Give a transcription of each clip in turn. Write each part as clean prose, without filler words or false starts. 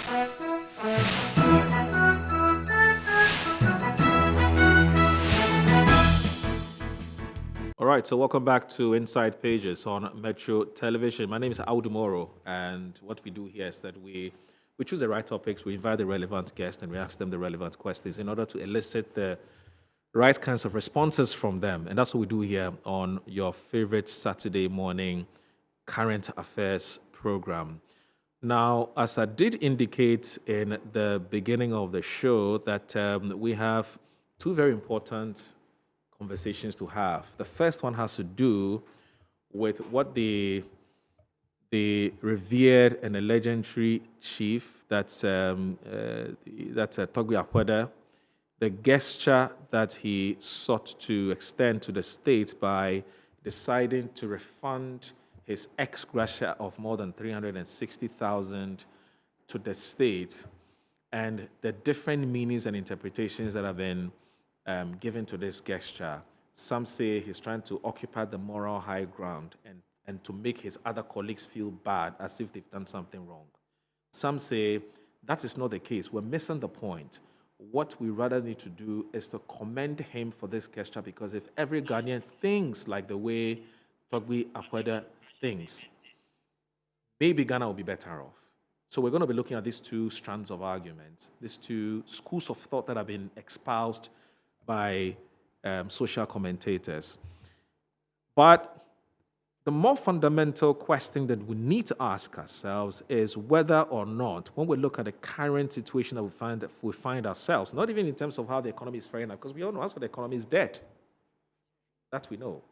All right, so welcome back to Inside Pages on Metro Television. My name is Audu Moro, and what we do here is that we choose the right topics, we invite the relevant guests, and we ask them the relevant questions in order to elicit the right kinds of responses from them. And that's what we do here on your favorite Saturday morning current affairs program. Now, as I did indicate in the beginning of the show, that we have two very important conversations to have. The first one has to do with what the revered and a legendary chief, that's Togbe Afede, the gesture that he sought to extend to the state by deciding to refund his ex-Gratia of more than 360,000 to the state, and the different meanings and interpretations that have been given to this gesture. Some say he's trying to occupy the moral high ground and to make his other colleagues feel bad as if they've done something wrong. Some say that is not the case. We're missing the point. What we rather need to do is to commend him for this gesture, because if every Ghanaian thinks like the way Togbe Afede thinks, maybe Ghana will be better off. So we're going to be looking at these two strands of arguments, these two schools of thought that have been espoused by social commentators. But the more fundamental question that we need to ask ourselves is whether or not, when we look at the current situation that we find ourselves, not even in terms of how the economy is faring now, because we all know as for the economy is dead. That we know.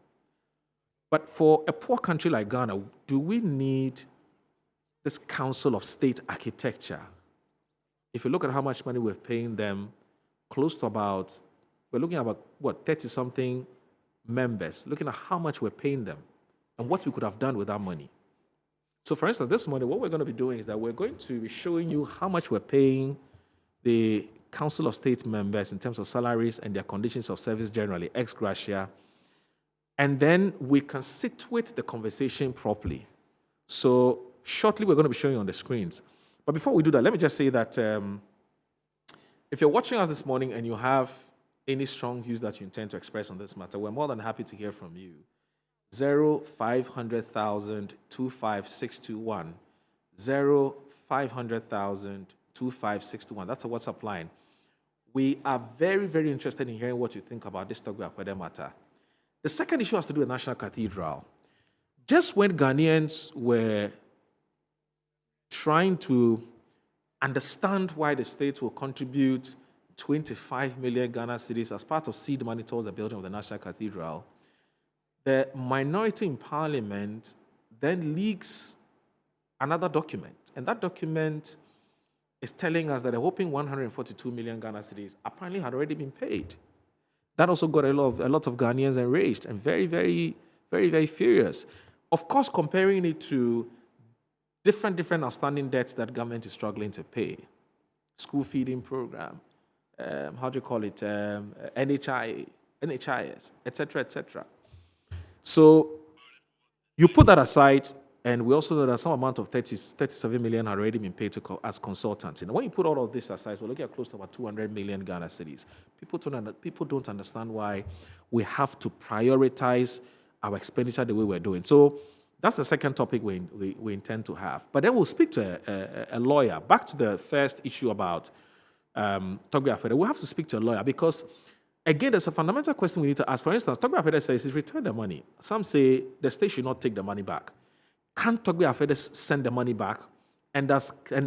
But for a poor country like Ghana, do we need this council of state architecture? If you look at how much money we're paying them, we're looking at about, 30-something members, looking at how much we're paying them and what we could have done with that money. So, for instance, this morning, what we're going to be doing is that we're going to be showing you how much we're paying the Council of State members in terms of salaries and their conditions of service generally, ex-Gratia, and then we can situate the conversation properly. So, shortly, we're going to be showing you on the screens. But before we do that, let me just say that if you're watching us this morning and you have any strong views that you intend to express on this matter, we're more than happy to hear from you. 0500,000 25621. 0500,000 25621. That's a WhatsApp line. We are very, very interested in hearing what you think about this Togbe Afede matter. The second issue has to do with National Cathedral. Just when Ghanaians were trying to understand why the state will contribute 25 million Ghana cedis as part of seed money towards the building of the National Cathedral, the minority in parliament then leaks another document. And that document is telling us that a whopping 142 million Ghana cedis apparently had already been paid. That also got a lot of Ghanaians enraged and very, very, very, very furious. Of course, comparing it to different outstanding debts that government is struggling to pay. School feeding program, NHIS, etc., etc. So you put that aside, and we also know that some amount of 37 million had already been paid as consultants. And when you put all of this aside, we're looking at close to about 200 million Ghana cedis. People don't understand why we have to prioritize our expenditure the way we're doing. So that's the second topic we intend to have. But then we'll speak to a lawyer. Back to the first issue about Togbe Afede. We'll have to speak to a lawyer because, again, there's a fundamental question we need to ask. For instance, Togbe Afede says he's returned the money. Some say the state should not take the money back. Can Togbe Afede send the money back? And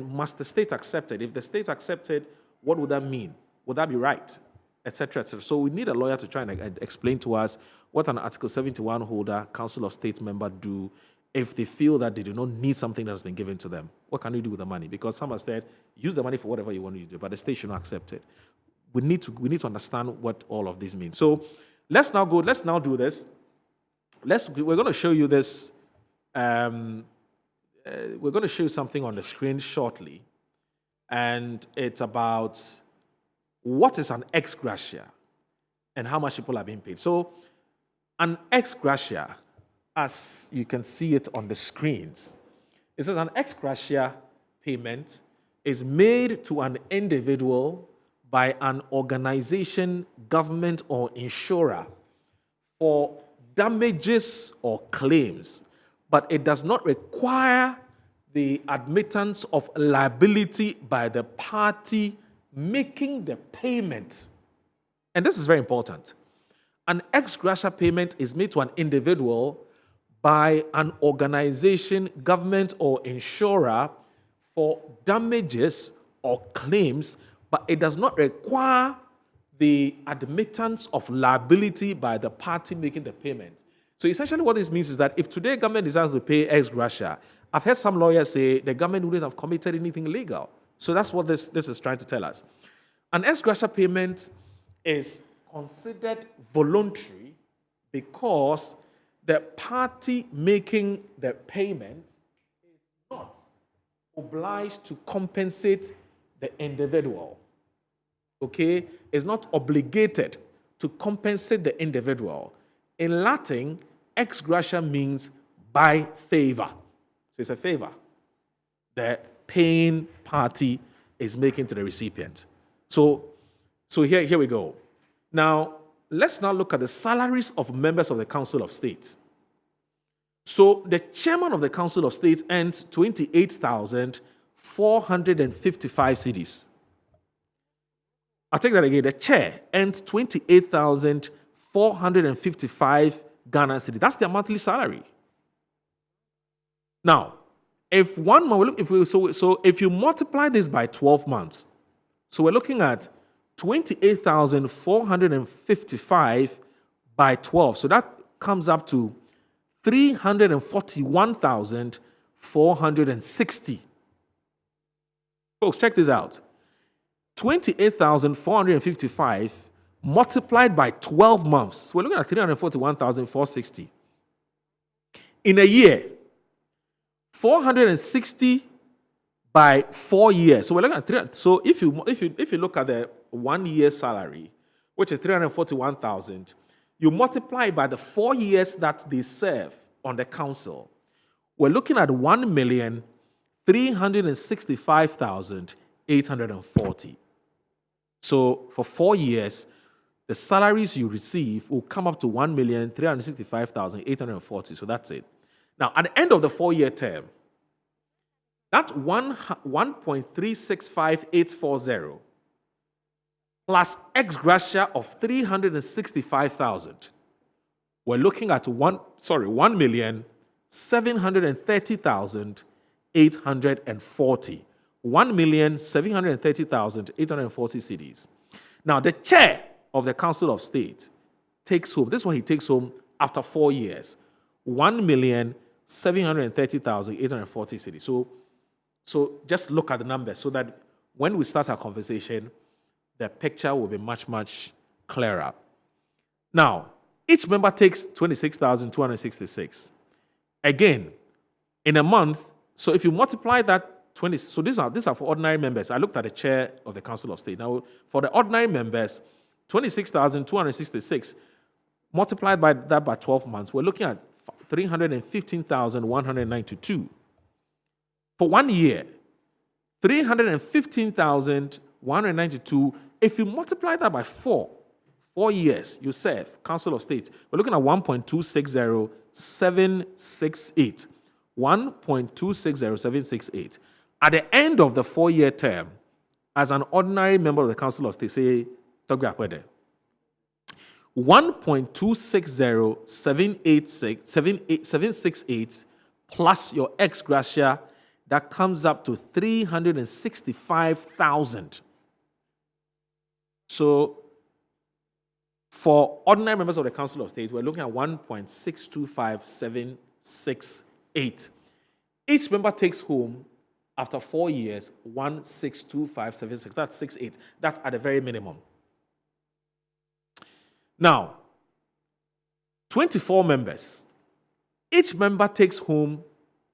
must the state accept it? If the state accepted, what would that mean? Would that be right? Etc., etc. So we need a lawyer to try and explain to us what an Article 71 holder, Council of State member do if they feel that they do not need something that has been given to them. What can you do with the money? Because some have said, use the money for whatever you want to do, but the state should not accept it. We need to understand what all of this means. So let's now do this. We're going to show you this. We're going to show you something on the screen shortly. And it's about what is an ex-Gratia and how much people are being paid. So an ex-Gratia, as you can see it on the screens, it says an ex-Gratia payment is made to an individual by an organization, government, or insurer for damages or claims, but it does not require the admittance of liability by the party making the payment. And this is very important. An ex-gratia payment is made to an individual by an organization, government, or insurer for damages or claims, but it does not require the admittance of liability by the party making the payment. So essentially what this means is that if today government decides to pay ex-gratia, I've heard some lawyers say the government wouldn't have committed anything illegal. So that's what this is trying to tell us. An ex-gratia payment is considered voluntary because the party making the payment is not obliged to compensate the individual. Okay? Is not obligated to compensate the individual. In Latin, ex gratia means by favor. So it's a favor the paying party is making to the recipient. So here we go. Now, let's now look at the salaries of members of the Council of State. So the chairman of the Council of State earns 28,455 cedis. I'll take that again. The chair earns 28,455 Ghana cedis. That's their monthly salary. Now, if you multiply this by 12 months, so we're looking at 28,455 by 12. So that comes up to 341,460. Folks, check this out. 28,455 multiplied by 12 months. So we're looking at 341,460. In a year, 460 by 4 years. So we're looking at so if you look at the 1 year salary, which is 341,000, you multiply by the 4 years that they serve on the council. We're looking at 1,365,840. So for 4 years, the salaries you receive will come up to 1,365,840. So that's it. Now, at the end of the 4-year term, that 1.365840 plus ex gratia of 365,000, we're looking at 1,730,840. 1,730,840 cedis. Now, the chair of the Council of State takes home, this is what he takes home after 4 years, 1,730,840 cedis. So just look at the numbers so that when we start our conversation, the picture will be much, much clearer. Now, each member takes 26,266. Again, in a month, so if you multiply that 20, so these are for ordinary members. I looked at the chair of the Council of State. Now, for the ordinary members, 26,266 multiplied by that by 12 months, we're looking at 315,192. For 1 year, 315,192. If you multiply that by 4 years, you serve Council of State, we're looking at 1.260768. 1.260768. At the end of the 4-year term, as an ordinary member of the Council of State, say, Togbe Afede, 1.260768 plus your ex gratia, that comes up to 365,000. So, for ordinary members of the Council of State, we're looking at 1.625768. Each member takes home, after 4 years, 1,62576. That's 68. That's at the very minimum. Now, 24 members. Each member takes home,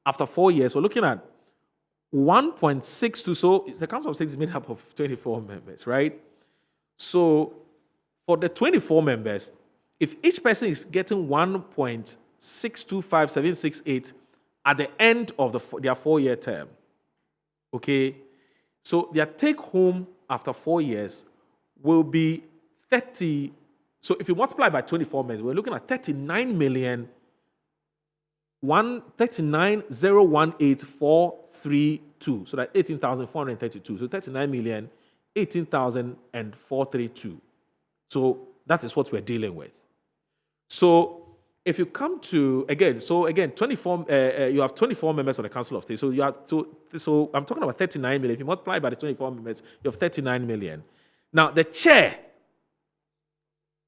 after 4 years, we're looking at 1.62. So the Council of State is made up of 24 members, right? So for the 24 members, if each person is getting 1.625768 at the end of their 4-year term, okay, So their take home after 4 years will be 30. So if you multiply by 24 months, we're looking at 39,018,432. So that's 18,432. So 39,018,432. So that is what we're dealing with. So if you come to, again, 24, you have 24 members of the Council of State. So you have, so I'm talking about 39 million. If you multiply by the 24 members, you have 39 million. Now, the chair,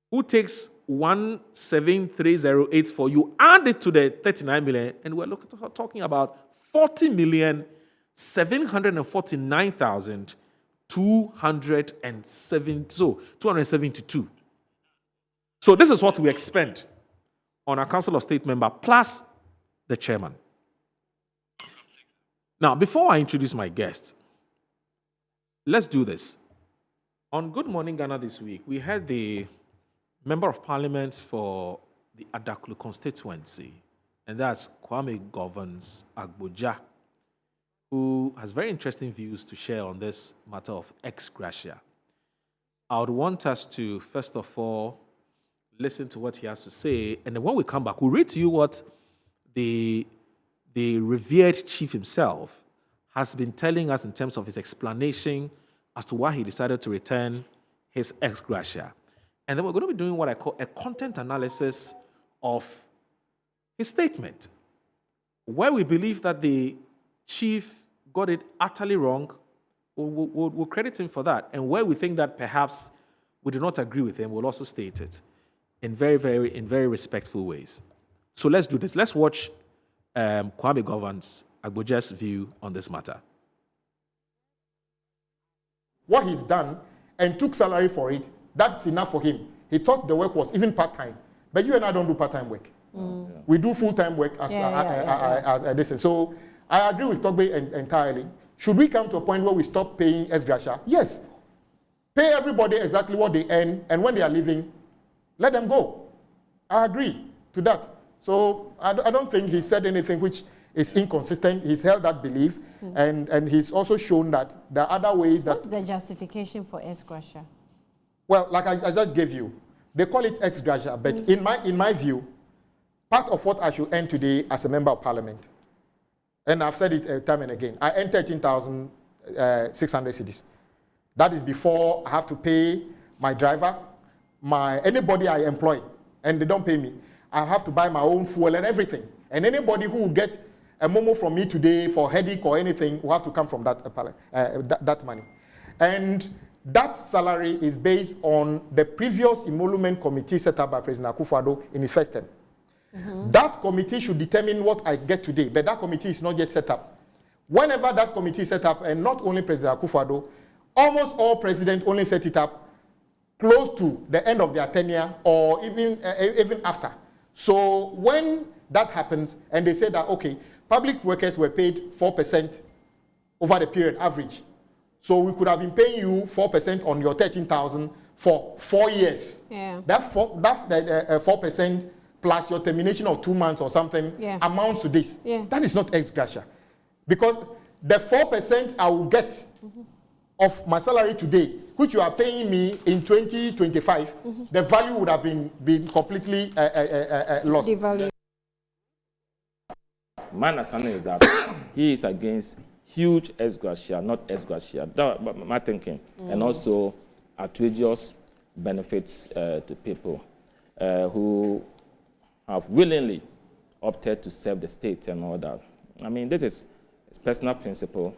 who takes 173,084, you add it to the 39 million, and we're talking about 40,749,272. So this is what we expend on our Council of State member plus the chairman. Now, before I introduce my guest, let's do this. On Good Morning Ghana this week, we had the Member of Parliament for the Adaklu constituency, and that's Kwame Governs Agboja, who has very interesting views to share on this matter of Ex-Gratia. I would want us to, first of all, listen to what he has to say, and then when we come back, we'll read to you what the revered chief himself has been telling us in terms of his explanation as to why he decided to return his Ex-Gratia. And then we're going to be doing what I call a content analysis of his statement, where we believe that the chief got it utterly wrong. We'll credit him for that. And where we think that perhaps we do not agree with him, we'll also state it in very respectful ways. So let's do this. Let's watch Kwame Governs Agboja's view on this matter. What he's done and took salary for it, that's enough for him. He thought the work was even part-time. But you and I don't do part-time work. Mm. Yeah. We do full-time work as a distance. So I agree with Togbe entirely. Should we come to a point where we stop paying Ex-Gratia? Yes. Pay everybody exactly what they earn, and when they are leaving, let them go. I agree to that. So I don't think he said anything which is inconsistent. He's held that belief, and he's also shown that there are other ways that... What's the justification for Ex-Gratia? Well, like I just gave you, they call it Ex-Gratia, but in my view, part of what I should earn today as a member of parliament, and I've said it time and again, I earn 13,600 cedis. That is before I have to pay my driver, anybody I employ, and they don't pay me. I have to buy my own fuel and everything. And anybody who will get a momo from me today for headache or anything will have to come from that money. And that salary is based on the previous emolument committee set up by President Akufo-Addo in his first term. Mm-hmm. That committee should determine what I get today, but that committee is not yet set up. Whenever that committee is set up, and not only President Akufo-Addo, almost all presidents only set it up close to the end of their tenure or even after. So when that happens, and they say that, okay, public workers were paid 4% over the period average. So we could have been paying you 4% on your 13,000 for 4 years. Yeah. That's 4% plus your termination of 2 months or something amounts to this. Yeah. That is not Ex-Gratia. Because the 4% I will get of my salary today, which you are paying me in 2025, the value would have been completely lost. My understanding is that he is against huge Ex-Gratia, not Ex-Gratia. That's my thinking. And also outrageous benefits to people who have willingly opted to serve the state and all that. I mean, this is a personal principle,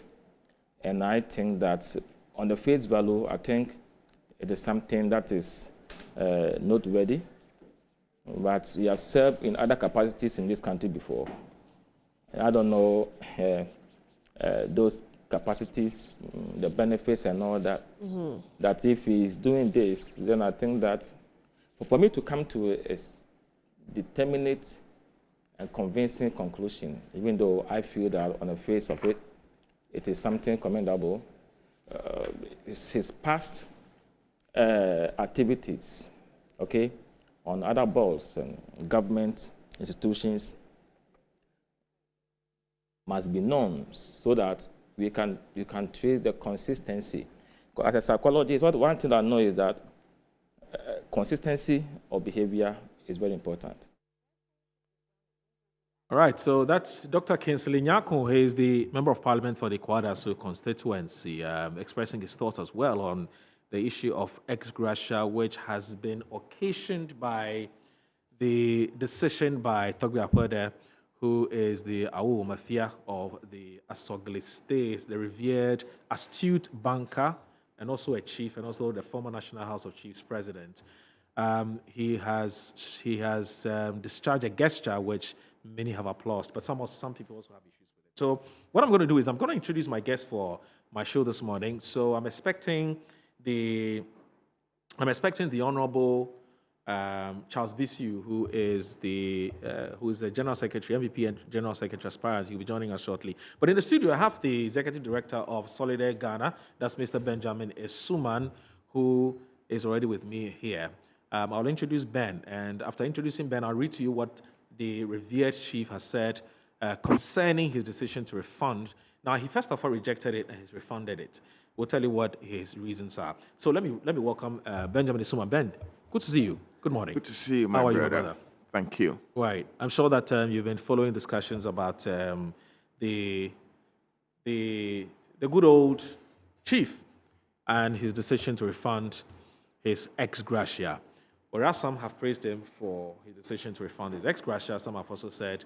and I think that on the face value, I think it is something that is noteworthy, but we have served in other capacities in this country before. I don't know those capacities, the benefits and all that, that if he's doing this, then I think that for me to come to a determinate and convincing conclusion, even though I feel that on the face of it, it is something commendable, his past activities, okay, on other boards and government institutions must be known so that you can trace the consistency. As a psychologist, one thing I know is that consistency of behavior is very important. All right, so that's Dr. Kingsley Nyako. He is the Member of Parliament for the Kwadaso constituency, expressing his thoughts as well on the issue of ex-Gratia, which has been occasioned by the decision by Togbe Afede, who is the Awu Mafia of the Asogli States, the revered, astute banker, and also a chief, and also the former National House of Chiefs president. He has discharged a gesture which many have applauded, but some people also have issues with it. So what I'm going to do is I'm going to introduce my guest for my show this morning. So I'm expecting the Honorable Charles Bisu, who is the General Secretary, MVP and General Secretary aspirant. He'll be joining us shortly. But in the studio, I have the Executive Director of Solidaire Ghana. That's Mr. Benjamin Esuman, who is already with me here. I'll introduce Ben, and after introducing Ben, I'll read to you what the revered chief has said concerning his decision to refund. Now, he first of all rejected it and he's refunded it. We'll tell you what his reasons are. So let me welcome Benjamin Esuman. Ben, good to see you. Good morning. Good to see you, my How are brother. you, brother? Thank you. Right. I'm sure that you've been following discussions about the good old chief and his decision to refund his ex-Gratia. Whereas some have praised him for his decision to refund his ex-Gratia, some have also said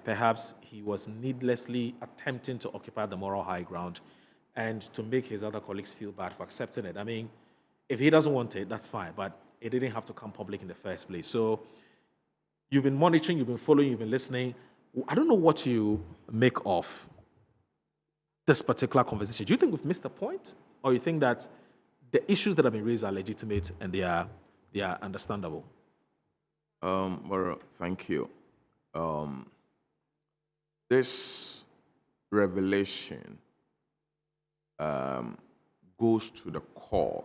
perhaps he was needlessly attempting to occupy the moral high ground and to make his other colleagues feel bad for accepting it. I mean, if he doesn't want it, that's fine, but it didn't have to come public in the first place. So you've been monitoring, you've been following, you've been listening. I don't know what you make of this particular conversation. Do you think we've missed the point? Or you think that the issues that have been raised are legitimate and they are understandable? Well, thank you. This revelation goes to the core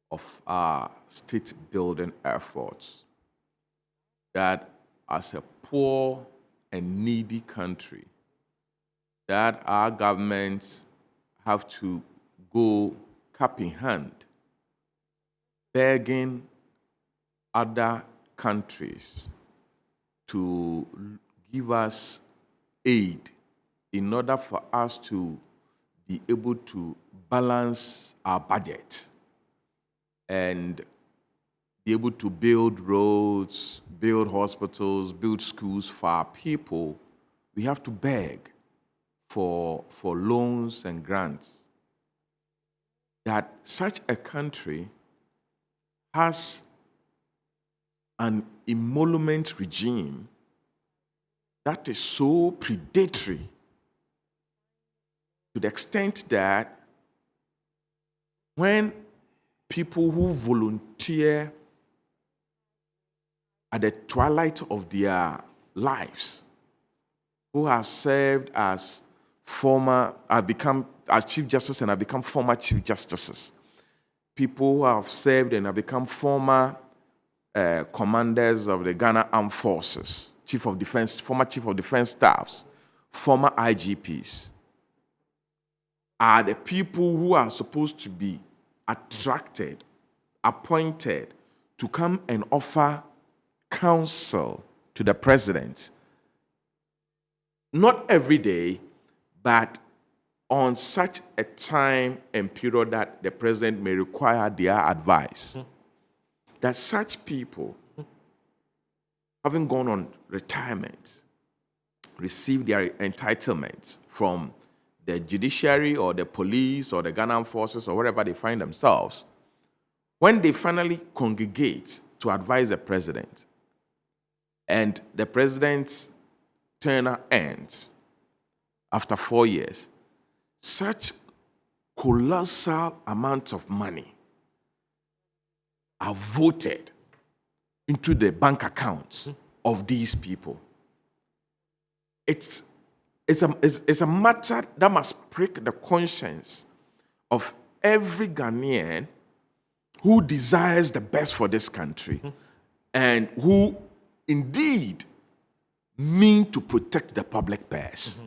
of our state building efforts, that as a poor and needy country, that our governments have to go cap in hand, begging other countries to give us aid in order for us to be able to balance our budget and be able to build roads, build hospitals, build schools for our people. We have to beg for loans and grants. That such a country has an emolument regime that is so predatory to the extent that when people who volunteer at the twilight of their lives, who have served as chief justice and have become former chief justices, people who have served and have become former commanders of the Ghana Armed Forces, former chief of defense staffs, former IGPs, are the people who are supposed to be attracted, appointed to come and offer counsel to the president. Not every day, but on such a time and period that the president may require their advice. That such people, having gone on retirement, receive their entitlements from the judiciary or the police or the Ghana Armed Forces or wherever they find themselves, when they finally congregate to advise the president, and the president's tenure ends after 4 years, such colossal amounts of money are voted into the bank accounts of these people. It's a matter that must prick the conscience of every Ghanaian who desires the best for this country and who indeed mean to protect the public purse.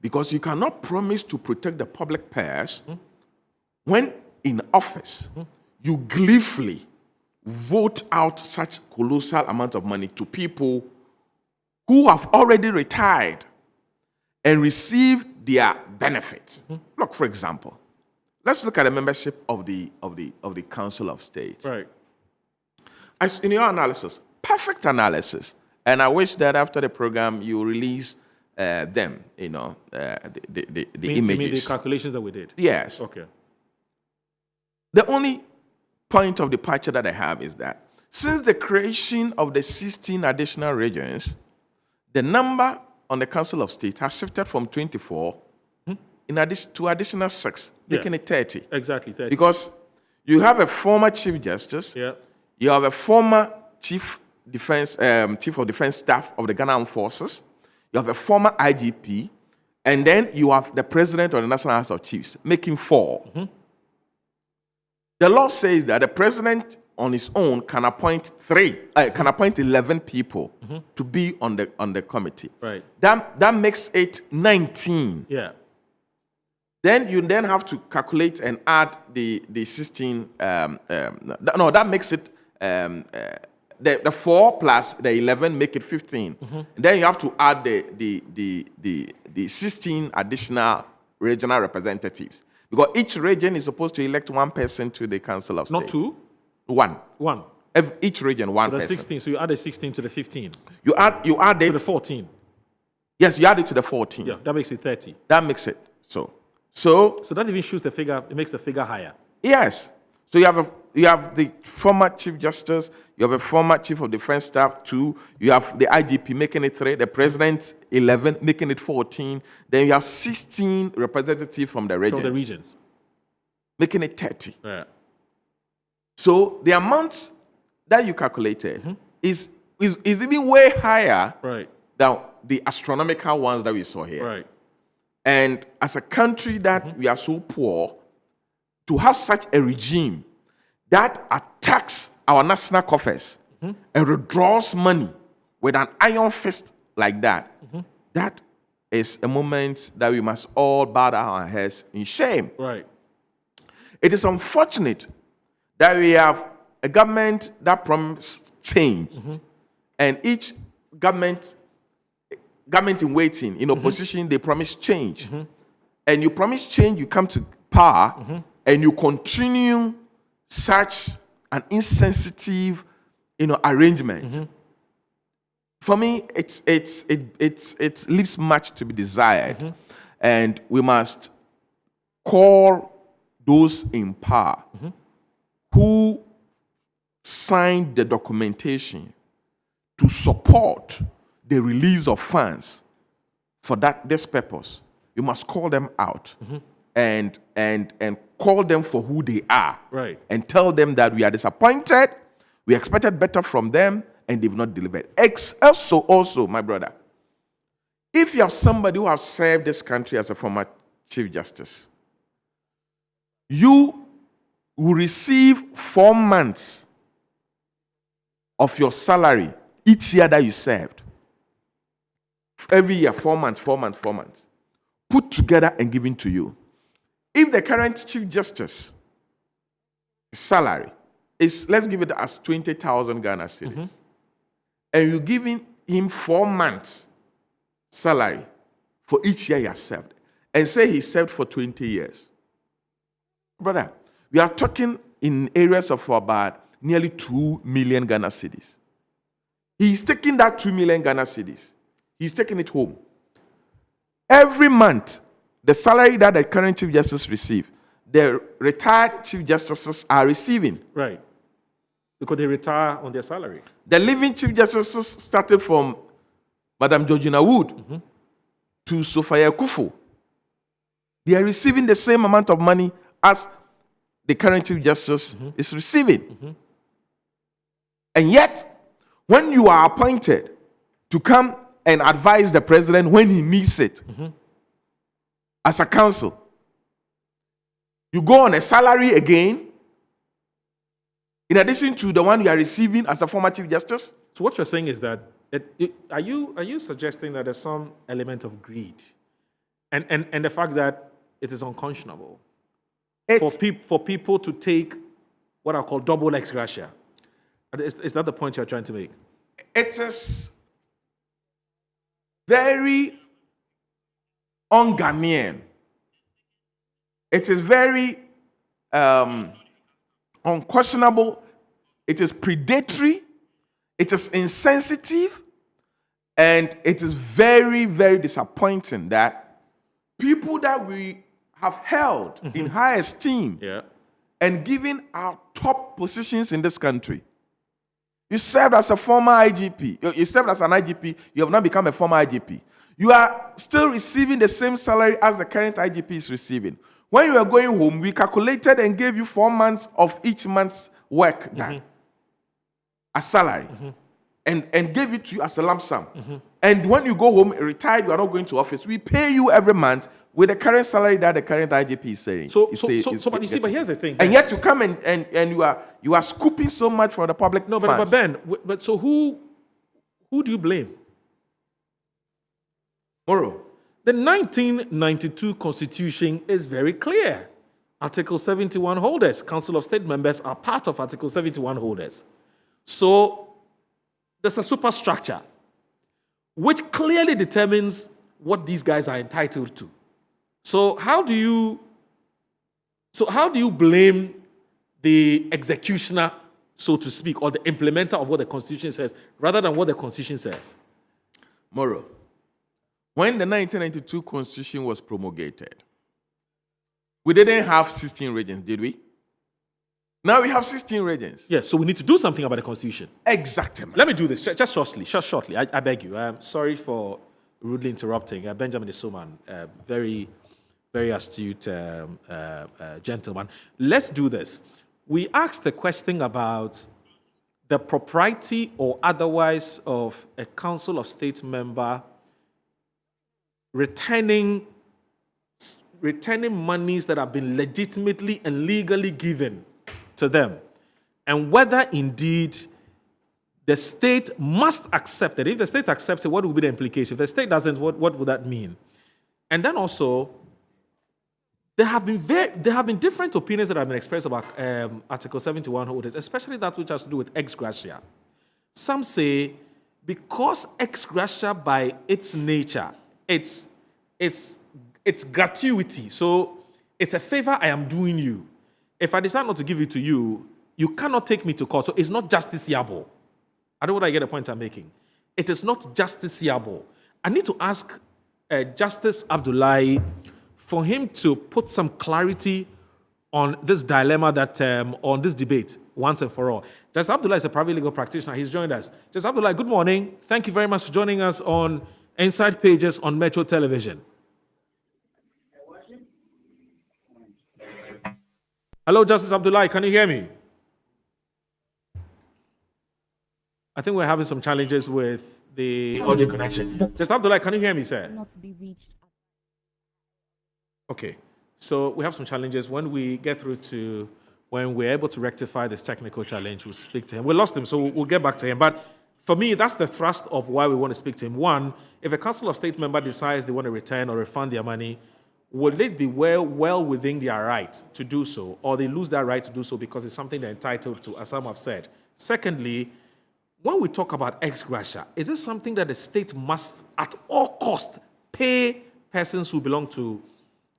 Because you cannot promise to protect the public purse when in office you gleefully vote out such colossal amount of money to people who have already retired and received their benefits. Look, for example, let's look at the membership of the Council of State. Right. As in your analysis, perfect analysis, and I wish that after the program you release them, the You images. mean the calculations that we did? Yes. Okay. The only point of departure that I have is that since the creation of the 16 additional regions, the number on the Council of State has shifted from 24 in addition to additional 6, making it 30. Exactly, 30. Because you have a former Chief Justice, Yeah. you have a former Chief of Defense Staff of the Ghana Armed Forces, you have a former IGP, and then you have the President of the National House of Chiefs, making 4. The law says that the President on his own can appoint 11 people to be on the committee. Right. That makes it 19. Yeah. Then you then have to calculate and add the 16. That makes it the 4 plus the 11 make it 15. And then you have to add the 16 additional regional representatives, because each region is supposed to elect 1 person to the Council of State. Not 2? 1. 1. Each region 1 The person. 16. So you add the 16 to the 15. You add To it. the 14. Yes, you add it to the 14. Yeah, that makes it 30. That makes it so. So that even shoots the figure, it makes the figure higher. Yes. So you have the former Chief Justice, you have a former Chief of Defense Staff 2, you have the IGP making it 3, the President 11 making it 14, then you have 16 representatives from the regions, making it 30. Yeah. So the amount that you calculated is even way higher Right. than the astronomical ones that we saw here. Right. And as a country that we are so poor, to have such a regime that attacks our national coffers and withdraws money with an iron fist like that, that is a moment that we must all bow down our heads in shame. Right. It is unfortunate that we have a government that promised change, and each government in waiting, in opposition, they promise change. And you promise change, you come to power, and you continue such an insensitive, arrangement. For me, it leaves much to be desired, and we must call those in power who signed the documentation to support the release of funds for this purpose. You must call them out and call them for who they are. Right. And tell them that we are disappointed, we expected better from them, and they've not delivered. Also, my brother, if you have somebody who has served this country as a former Chief Justice, you will receive 4 months of your salary each year that you served. Every year, 4 months, put together and given to you. If the current Chief Justice salary is, let's give it as 20,000 Ghana cedis, and you're giving him 4 months salary for each year he has served, and say he served for 20 years. Brother, we are talking in areas of about nearly 2 million Ghana cedis. He's taking that 2 million Ghana cedis. He's taking it home. Every month, the salary that the current Chief Justice receives, the retired Chief Justices are receiving. Right. Because they retire on their salary. The living Chief Justices started from Madam Georgina Wood to Sophia Kufu. They are receiving the same amount of money as the current Chief Justice is receiving. And yet, when you are appointed to come and advise the president when he needs it, as a council, you go on a salary again, in addition to the one you are receiving as a former Chief Justice. So what you're saying is that, are you suggesting that there's some element of greed And the fact that it is unconscionable It, for people to take what I call double ex-gratia. Is that the point you're trying to make? it is very un-Ghanaian. It is very unquestionable. It is predatory. It is insensitive. And it is very, very disappointing that people that we have held in high esteem Yeah. and given our top positions in this country. You served as a former IGP. You served as an IGP. You have now become a former IGP. You are still receiving the same salary as the current IGP is receiving. When you were going home, we calculated and gave you 4 months of each month's work done as salary, and gave it to you as a lump sum. And when you go home, retired, you are not going to office. We pay you every month with the current salary that the current IGP is saying. But you see, but here's the thing. And yet you come and you are scooping so much from the public. No, funds. but Ben, so who do you blame? Moro. The 1992 Constitution is very clear. Article 71 holders, Council of State members are part of Article 71 holders. So there's a superstructure which clearly determines what these guys are entitled to. So how do you blame the executioner, so to speak, or the implementer of what the Constitution says, rather than what the Constitution says? Moro. When the 1992 Constitution was promulgated, we didn't have 16 regions, did we? Now we have 16 regions. Yes, so we need to do something about the Constitution. Exactly. Let me do this just shortly. I beg you. I'm sorry for rudely interrupting. Benjamin Isuman, very, very astute gentleman. Let's do this. We asked the question about the propriety or otherwise of a Council of State member returning monies that have been legitimately and legally given to them, and whether indeed the state must accept it. If the state accepts it, what would be the implication? If the state doesn't, what would that mean? And then also, there have been different opinions that have been expressed about Article 71 holders, especially that which has to do with ex-gratia. Some say because ex-gratia by its nature, it's gratuity. So it's a favor I am doing you. If I decide not to give it to you, you cannot take me to court. So it's not justiciable. I don't know whether I get the point I'm making. It is not justiciable. I need to ask Justice Abdullahi for him to put some clarity on this dilemma that on this debate once and for all. Justice Abdullahi is a private legal practitioner. He's joined us. Justice Abdullahi, good morning. Thank you very much for joining us on Inside Pages on Metro Television. Hello, Justice Abdullahi, can you hear me? I think we're having some challenges with the audio connection. Justice Abdullahi, can you hear me, sir? Okay, so we have some challenges. When we get through to, when we're able to rectify this technical challenge, we'll speak to him. We lost him, so we'll get back to him. But for me, that's the thrust of why we want to speak to him. One, if a Council of State member decides they want to return or refund their money, will it be well within their right to do so, or they lose that right to do so because it's something they're entitled to, as some have said? Secondly, when we talk about ex-gratia, is this something that the state must, at all costs, pay persons who belong to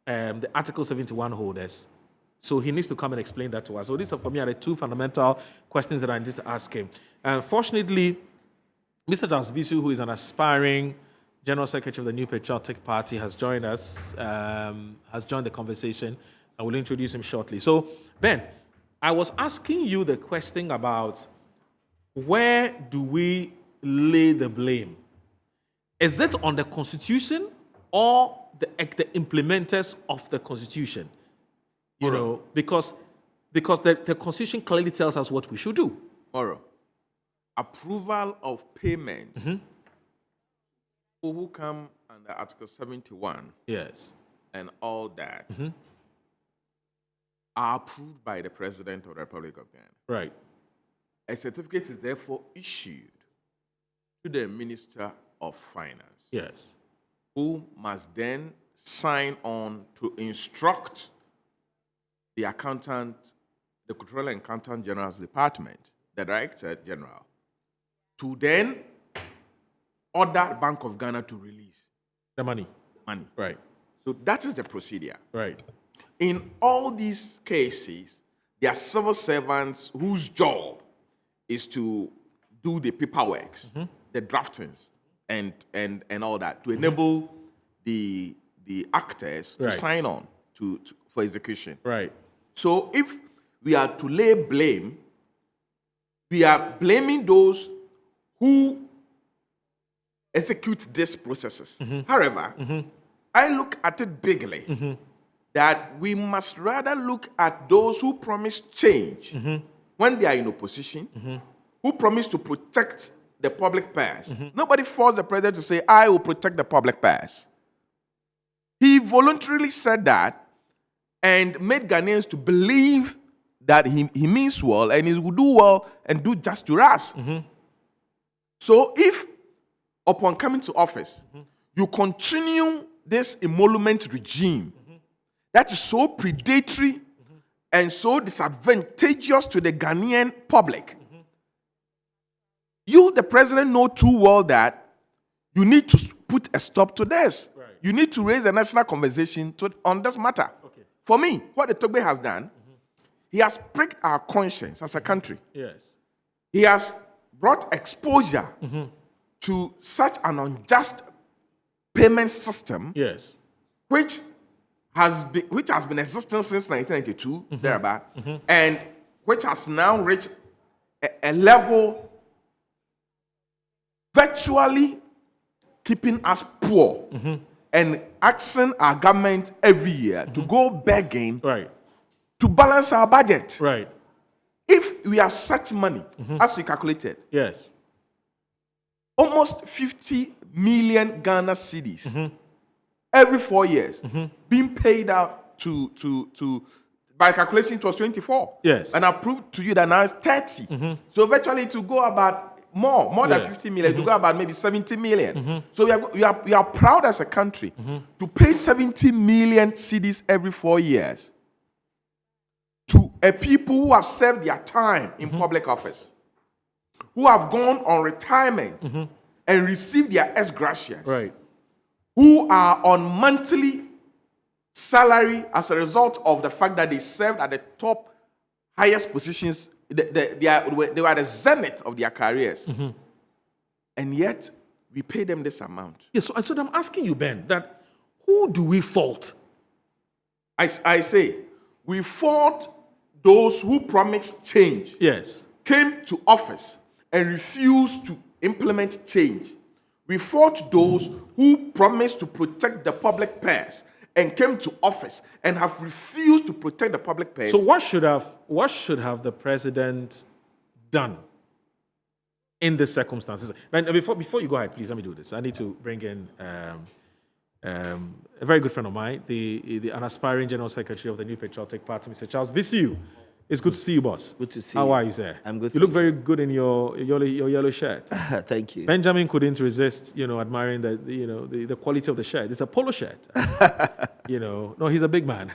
the Article 71 holders? So he needs to come and explain that to us. So these are, for me, are the two fundamental questions that I need to ask him. Fortunately, Mr. Jasbisu, who is an aspiring General Secretary of the New Patriotic Party, has joined us, has joined the conversation, and we'll introduce him shortly. So, Ben, I was asking you the question about where do we lay the blame? Is it on the Constitution or the implementers of the Constitution? You know, because the Constitution clearly tells us what we should do. Moro. Approval of payment. People who come under Article 71 Yes. and all that are approved by the President of the Republic of Ghana. Right. A certificate is therefore issued to the Minister of Finance, Yes. who must then sign on to instruct the accountant, the Controller and Accountant General's Department, the Director General, to then order Bank of Ghana to release The money. money. Right. So that is the procedure. Right. In all these cases, there are civil servants whose job is to do the paperwork, the draftings, and all that to enable the actors to Right. sign on for execution. Right. So if we are to lay blame, we are blaming those who execute these processes. However, I look at it bigly that we must rather look at those who promise change when they are in opposition, who promise to protect the public purse. Nobody forced the president to say, I will protect the public purse. He voluntarily said that and made Ghanaians to believe that he means well and he will do well and do just to us. So if, upon coming to office, you continue this emolument regime that is so predatory and so disadvantageous to the Ghanaian public, you, the president, know too well that you need to put a stop to this. Right. You need to raise a national conversation on this matter. Okay. For me, what the Togbe has done, he has pricked our conscience as a country. Yes. He has brought exposure to such an unjust payment system, Yes. which has been existing since 1992, thereabout, and which has now reached a level virtually keeping us poor and asking our government every year to go begging Right. to balance our budget. Right. If we have such money, as we calculated, Yes. almost 50 million Ghana cedis every 4 years being paid out to by calculation it was 24. Yes. And I proved to you that now it's 30. So virtually to go about more than Yes. 50 million, to go about maybe 70 million. So we are proud as a country to pay 70 million cedis every 4 years to a people who have served their time in public office, who have gone on retirement and received their ex-gratia, Right. who are on monthly salary as a result of the fact that they served at the top, highest positions. They were at the zenith of their careers. And yet, we pay them this amount. Yes. So I'm asking you, Ben, that who do we fault? I say, we fault those who promised change, Yes. came to office and refused to implement change. We fought those who promised to protect the public purse and came to office and have refused to protect the public purse. So what should have the president done in these circumstances? And before you go ahead, please let me do this. I need to bring in a very good friend of mine, an aspiring general secretary of the New Patriotic Party, Mr. Charles Bisiu. It's good to see you, boss. Good to see How you. are you, sir? I'm good, You look thank very good in your yellow shirt. Thank you. Benjamin couldn't resist, admiring the quality of the shirt. It's a polo shirt. No, he's a big man.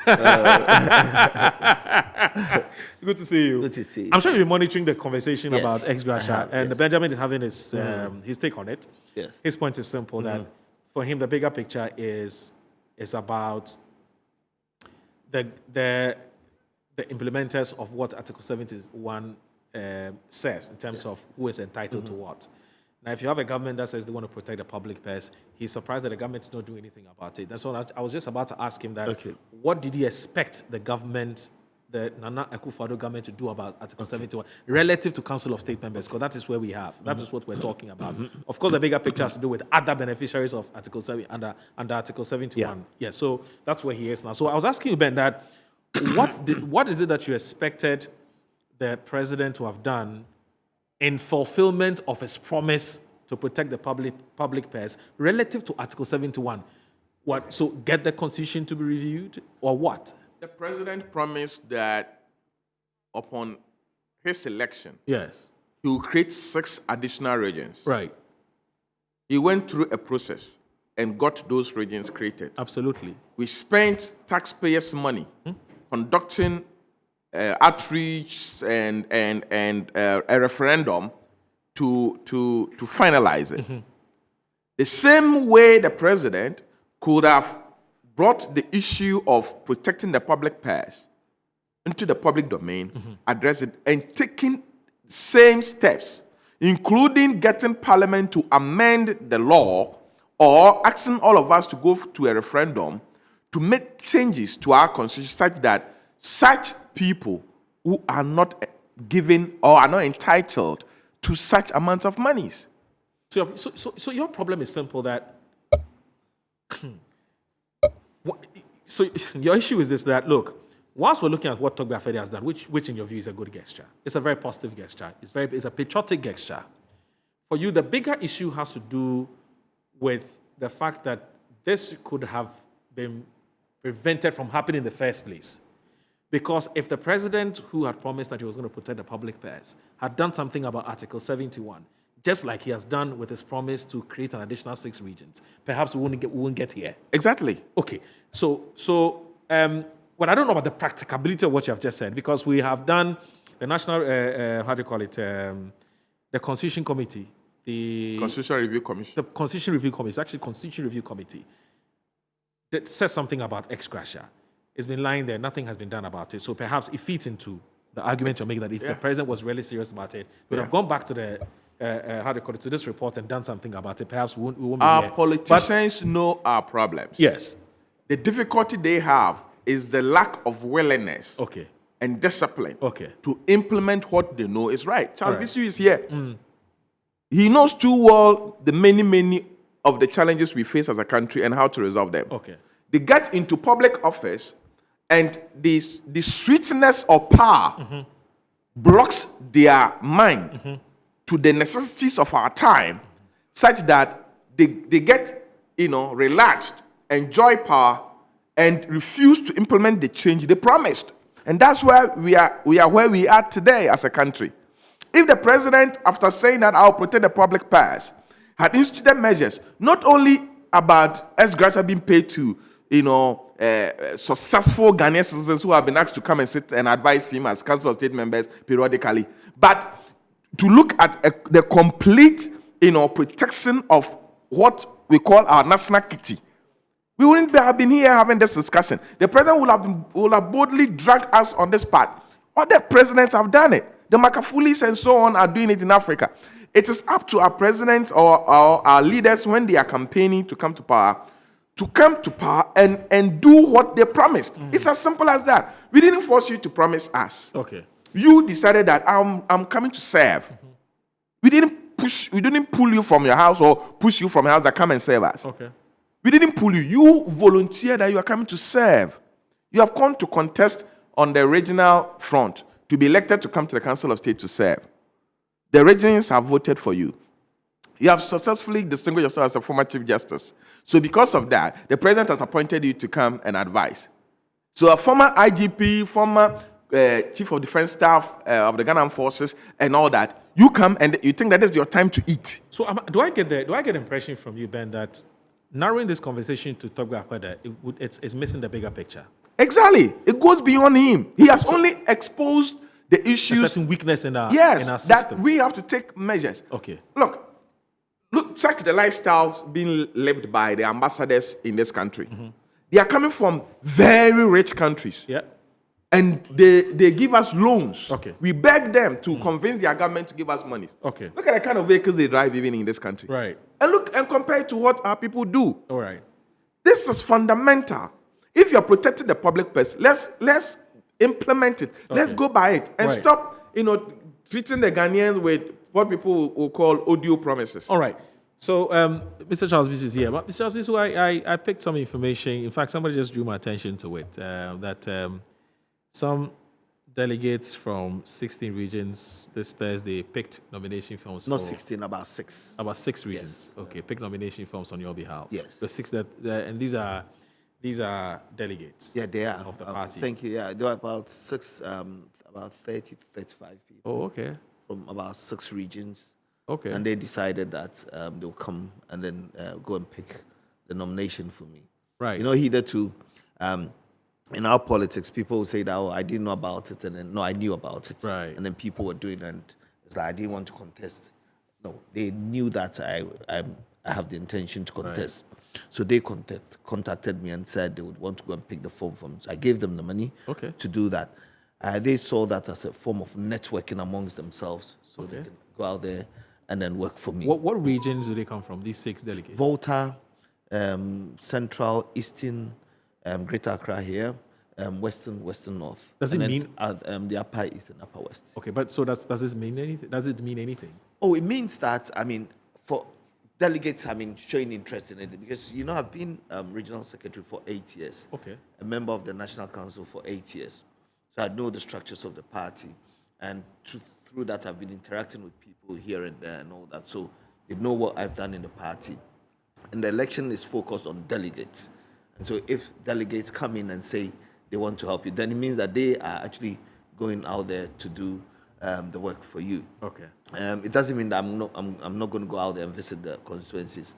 Good to see you. Good to see you. I'm sure you've been monitoring the conversation Yes, about Ex-Gratia, I have, and yes. Benjamin is having his take on it. Yes. His point is simple, that for him, the bigger picture is about the implementers of what Article 71 says in terms of who is entitled to what. Now, if you have a government that says they want to protect the public purse, he's surprised that the government is not doing anything about it. That's what I was just about to ask him that. Okay. What did he expect the government, the Nana Akufo-Addo government, to do about Article 71 relative to Council of State members? Because that is where we have. That is what we're talking about. Of course, the bigger picture has to do with other beneficiaries of Article 7 under Article 71. Yeah. So that's where he is now. So I was asking you, Ben, that what is it that you expected the president to have done in fulfillment of his promise to protect the public purse relative to Article 71? What? So get the constitution to be reviewed, or what? The president promised that upon his election, Yes. he will create 6 additional regions. Right. He went through a process. and got those regions created. Absolutely. We spent taxpayers' money conducting outreach and a referendum to finalize it. The same way the president could have brought the issue of protecting the public purse into the public domain, address it, and taking same steps, including getting Parliament to amend the law or asking all of us to go to a referendum to make changes to our constitution such that such people who are not given or are not entitled to such amount of monies. So your problem is simple that. So your issue is this: that look, whilst we're looking at what Togbe Afede has done, which in your view is a good gesture, it's a very positive gesture. It's a patriotic gesture. For you, the bigger issue has to do with the fact that this could have been prevented from happening in the first place. Because if the president who had promised that he was going to protect the public purse had done something about Article 71, just like he has done with his promise to create an additional 6 regions, perhaps we wouldn't get here. Exactly. Okay. So well, I don't know about the practicability of what you have just said, because we have done the national, how do you call it, the Constitution Committee, the Constitutional Review Commission. The Constitution Review Committee, it's actually Constitution Review Committee, that says something about Ex-Gratia. It's been lying there, nothing has been done about it. So perhaps it fits into the argument you're making that if the president was really serious about it, we would have gone back to the, how do you call it, to this report and done something about it. Perhaps we won't be Our here. politicians know our problems. Yes. The difficulty they have is the lack of willingness Okay. and discipline Okay. to implement what they know is right. Charles Right. Bisu is here. He knows too well the many of the challenges we face as a country and how to resolve them. Okay. They get into public office and the sweetness of power blocks their mind to the necessities of our time, such that they get, relaxed, enjoy power, and refuse to implement the change they promised. And that's why we are where we are today as a country. If the president, after saying that I'll protect the public purse, had instituted measures, not only about Ex-Gratia being paid to, successful Ghanaian citizens who have been asked to come and sit and advise him as Council of State members periodically, but to look at the complete, protection of what we call our national kitty. We wouldn't have been here having this discussion. The president will have boldly dragged us on this path. Other presidents have done it. The Makafulis and so on are doing it in Africa. It is up to our presidents or our leaders when they are campaigning to come to power and do what they promised. It's as simple as that. We didn't force you to promise us. Okay. You decided that I'm coming to serve. We didn't pull you from your house or push you from your house that come and serve us. Okay. We didn't pull you. You volunteered that you are coming to serve. You have come to contest on the regional front to be elected to come to the Council of State to serve. The regions have voted for you. You have successfully distinguished yourself as a former Chief Justice. So because of that, the president has appointed you to come and advise. So a former IGP, former Chief of Defense Staff of the Ghana Forces and all that, you come and you think that is your time to eat. So do I get the impression from you, Ben, that narrowing this conversation to Togbe Afede, it's missing the bigger picture? Exactly. It goes beyond him. He has only exposed the issues. A certain weakness in our system. That we have to take measures. Okay. Look, check the lifestyles being lived by the ambassadors in this country. They are coming from very rich countries. Yeah. And they give us loans. Okay. We beg them to convince their government to give us money. Okay. Look at the kind of vehicles they drive even in this country. Right. And look and compare it to what our people do. All right. This is fundamental. If you're protecting the public purse, let's implement it. Okay. Let's go by it and stop, treating the Ghanaians with what people will call audio promises. All right. So, Mr. Charles Bisu is here. But Mr. Charles Bisu, I picked some information. In fact, somebody just drew my attention to it. That some delegates from 16 regions this Thursday picked nomination forms. Not 16, about 6. About 6 regions. Yes. Okay, picked nomination forms on your behalf. Yes. The 6 and these are delegates. Yeah, they are of the party. Thank you. Yeah, there are about 6, about 30 to 35 people. Oh, okay. From about 6 regions. Okay. And they decided that they'll come and then go and pick the nomination for me. Right. You know, hitherto, in our politics, people will say that, oh, I didn't know about it, and then, no, I knew about it. Right. And then people were doing it, and it's like, I didn't want to contest. No, they knew that I have the intention to contest. So they contacted me and said they would want to go and pick the form from. So I gave them the money to do that. They saw that as a form of networking amongst themselves, so they can go out there and then work for me. What regions do they come from, these 6 delegates? Volta, Central, Eastern, Greater Accra here, Western North. Does and it then, mean- the Upper East and Upper West? Okay, but so does this mean anything? Does it mean anything? Oh, it means that, for delegates, showing interest in it, because, I've been regional secretary for 8 years. Okay. A member of the National Council for 8 years. So I know the structures of the party. And through that, I've been interacting with people here and there and all that. So they know what I've done in the party. And the election is focused on delegates. And so if delegates come in and say they want to help you, then it means that they are actually going out there to do the work for you. Okay. It doesn't mean that I'm not going to go out there and visit the constituencies.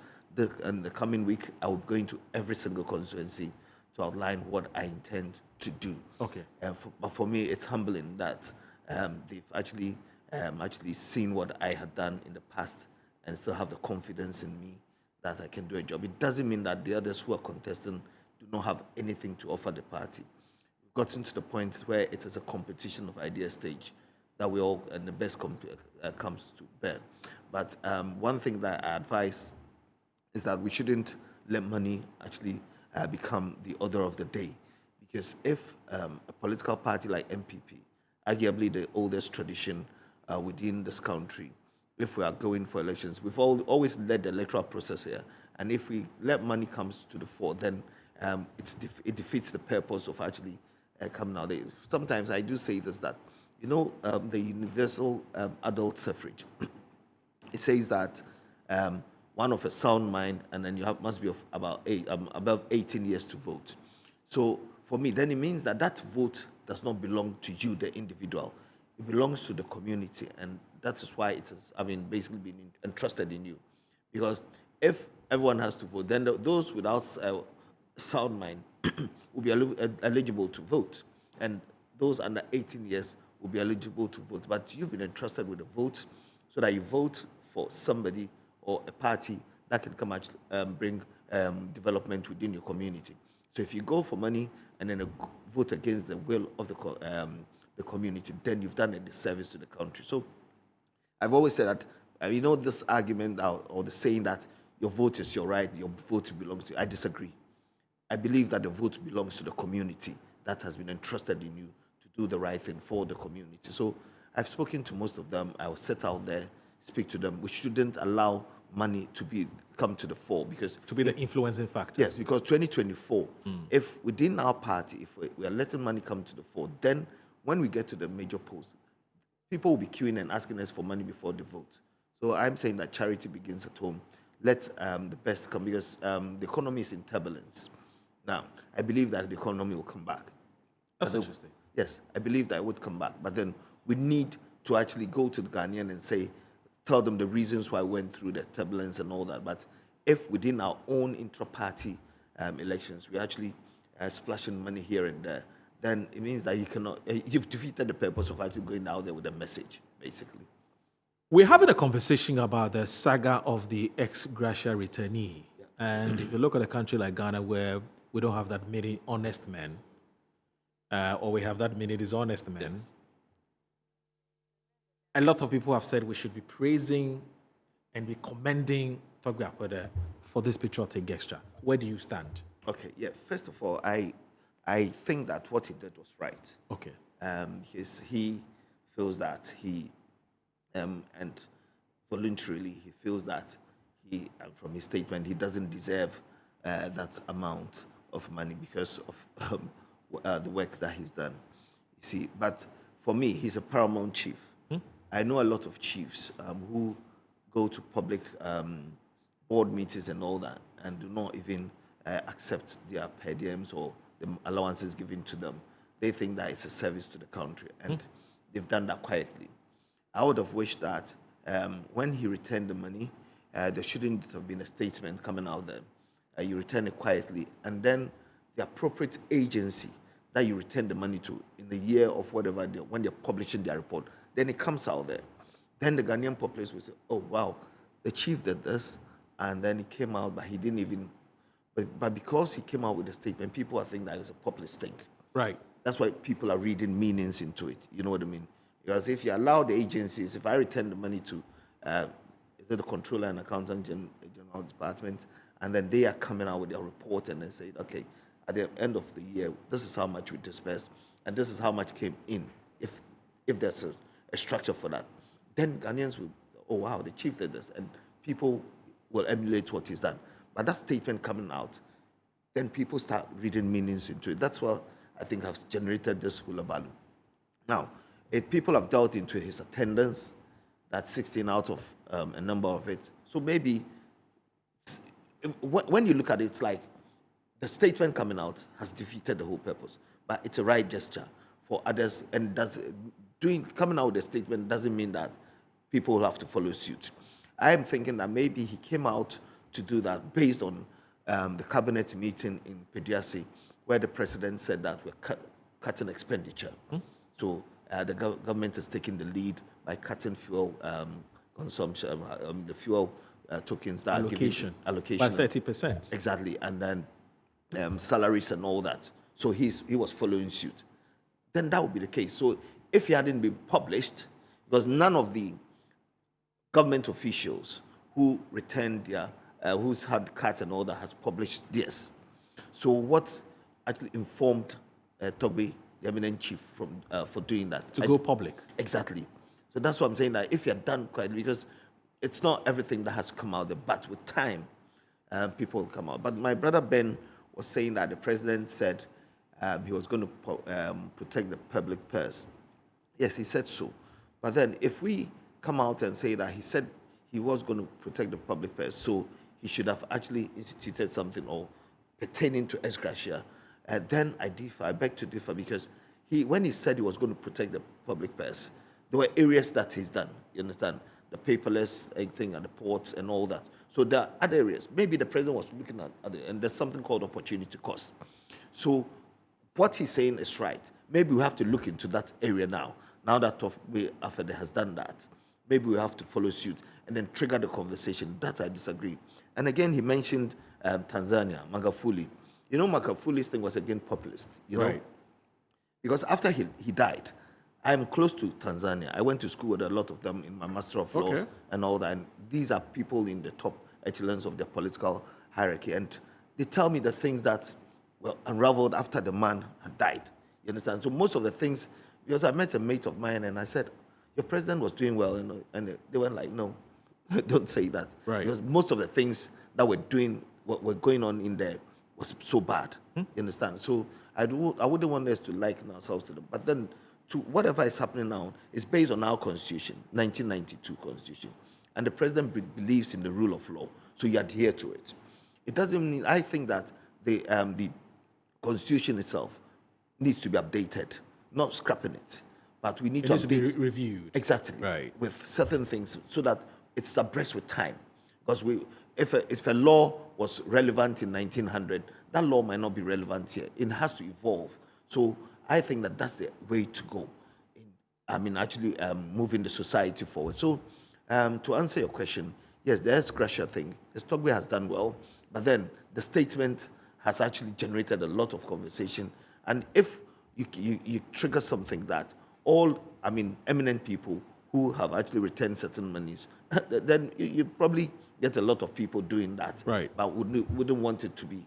In the coming week, I will go into every single constituency to outline what I intend to do. Okay. But for me, it's humbling that they've actually seen what I had done in the past and still have the confidence in me that I can do a job. It doesn't mean that the others who are contesting do not have anything to offer the party. We've gotten to the point where it is a competition of idea stage that we all, and the best comes to bear. But one thing that I advise is that we shouldn't let money actually become the order of the day. Because if a political party like MPP, arguably the oldest tradition within this country, if we are going for elections, we've always led the electoral process here. And if we let money comes to the fore, then it defeats the purpose of actually coming out. Sometimes I do say this, that, the universal adult suffrage, it says that one of a sound mind, and then you must be of above 18 years to vote. So for me, then it means that that vote does not belong to you, the individual. It belongs to the community, and that is why it has, basically been entrusted in you. Because if everyone has to vote, then those without sound mind will be eligible to vote, and those under 18 years will be eligible to vote. But you've been entrusted with a vote, so that you vote for somebody or a party that can come and bring development within your community. So if you go for money and then vote against the will of the community, then you've done a disservice to the country. So I've always said that, this argument or the saying that your vote is your right, your vote belongs to you, I disagree. I believe that the vote belongs to the community that has been entrusted in you to do the right thing for the community. So I've spoken to most of them. I will set out there, speak to them. We shouldn't allow money to come to the fore, because To be the influencing factor. yes, because 2024, if within our party, if we are letting money come to the fore, then when we get to the major polls, people will be queuing and asking us for money before the vote. So I'm saying that charity begins at home. Let the best come, because the economy is in turbulence. Now, I believe that the economy will come back. That's But interesting. Yes, I believe that it would come back. But then we need to actually go to the Ghanaian and tell them the reasons why we went through the turbulence and all that. But if within our own intra-party elections, we actually splashing money here and there, then it means that you've defeated the purpose of actually going out there with a message, basically. We're having a conversation about the saga of the ex-Gratia returnee. And if you look at a country like Ghana, where we don't have that many honest men, or we have that many dishonest men, Yes. a lot of people have said we should be praising and be commending Togbe Afede for this patriotic gesture. Where do you stand? Okay, yeah. First of all, I think that what he did was right. Okay. He feels that and voluntarily he feels that from his statement, he doesn't deserve that amount of money because of the work that he's done. You see, but for me, he's a paramount chief. I know a lot of chiefs who go to public board meetings and all that and do not even accept their per diems or the allowances given to them. They think that it's a service to the country, and they've done that quietly. I would have wished that when he returned the money, there shouldn't have been a statement coming out there you return it quietly, and then the appropriate agency that you return the money to in the year of whatever, when they're publishing their report, then it comes out there. Then the Ghanaian populace will say, oh, wow, the chief did this, and then he came out, but he didn't even, but because he came out with a statement, people are thinking that it's a populist thing. Right. That's why people are reading meanings into it. You know what I mean? Because if you allow the agencies, if I return the money to, is it the Controller and Accountant General Department, and then they are coming out with their report and they say, okay, at the end of the year, this is how much we dispersed, and this is how much came in, if there's a structure for that. Then Ghanaians will, oh wow, the chief did this, and people will emulate what he's done. But that statement coming out, then people start reading meanings into it. That's what I think has generated this hula balloon. Now, if people have delved into his attendance, that's 16 out of a number of it. So maybe when you look at it, it's like the statement coming out has defeated the whole purpose. But it's a right gesture for others, and coming out with a statement doesn't mean that people will have to follow suit. I am thinking that maybe he came out to do that based on the cabinet meeting in Peduasi, where the president said that we're cutting expenditure. So the government is taking the lead by cutting fuel consumption, the fuel tokens that Allocation. are giving allocation By 30%. Exactly, and then salaries and all that. So he was following suit. Then that would be the case. So if he hadn't been published, because none of the government officials who returned their, who's had cuts and all that, has published this. So what actually informed Togbe, the eminent chief, for doing that? To go public. Exactly. So that's what I'm saying, that if you're done quietly, because it's not everything that has come out there, but with time, people will come out. But my brother Ben was saying that the president said he was going to protect the public purse. Yes, he said so. But then if we come out and say that he said he was going to protect the public purse, so he should have actually instituted something or pertaining to Ex-Gratia, then I beg to differ, because when he said he was going to protect the public purse, there were areas that he's done, you understand? The paperless thing at the ports and all that. So there are other areas. Maybe the president was looking at other, and there's something called opportunity cost. So what he's saying is right. Maybe we have to look into that area now that Togbe Afede has done that. Maybe we have to follow suit and then trigger the conversation. That I disagree. And again, he mentioned Tanzania, Magufuli. You know, Magufuli's thing was again populist, you know? Right. Because after he died, I'm close to Tanzania. I went to school with a lot of them in my Master of Laws Okay. and all that. And these are people in the top echelons of their political hierarchy. And they tell me the things that were unraveled after the man had died. You understand? So most of the things, because I met a mate of mine and I said, your president was doing well. And they were like, no, don't say that. Right. Because most of the things that were going on in there was so bad. You understand? So I wouldn't want us to liken ourselves to them. But then, to whatever is happening now is based on our constitution, 1992 constitution. And the president believes in the rule of law, so you adhere to it. It doesn't mean, I think that the constitution itself needs to be updated, not scrapping it, but we need It to needs to be update reviewed. exactly Right. with certain things so that it's abreast with time. Because if a law was relevant in 1900, that law might not be relevant here. It has to evolve. So I think that that's the way to go. Actually moving the society forward. So to answer your question, yes, the Ex-Gratia thing, the Togbe has done well, but then the statement has actually generated a lot of conversation. And if you trigger something that eminent people who have actually returned certain monies, then you probably get a lot of people doing that. Right. But wouldn't want it to be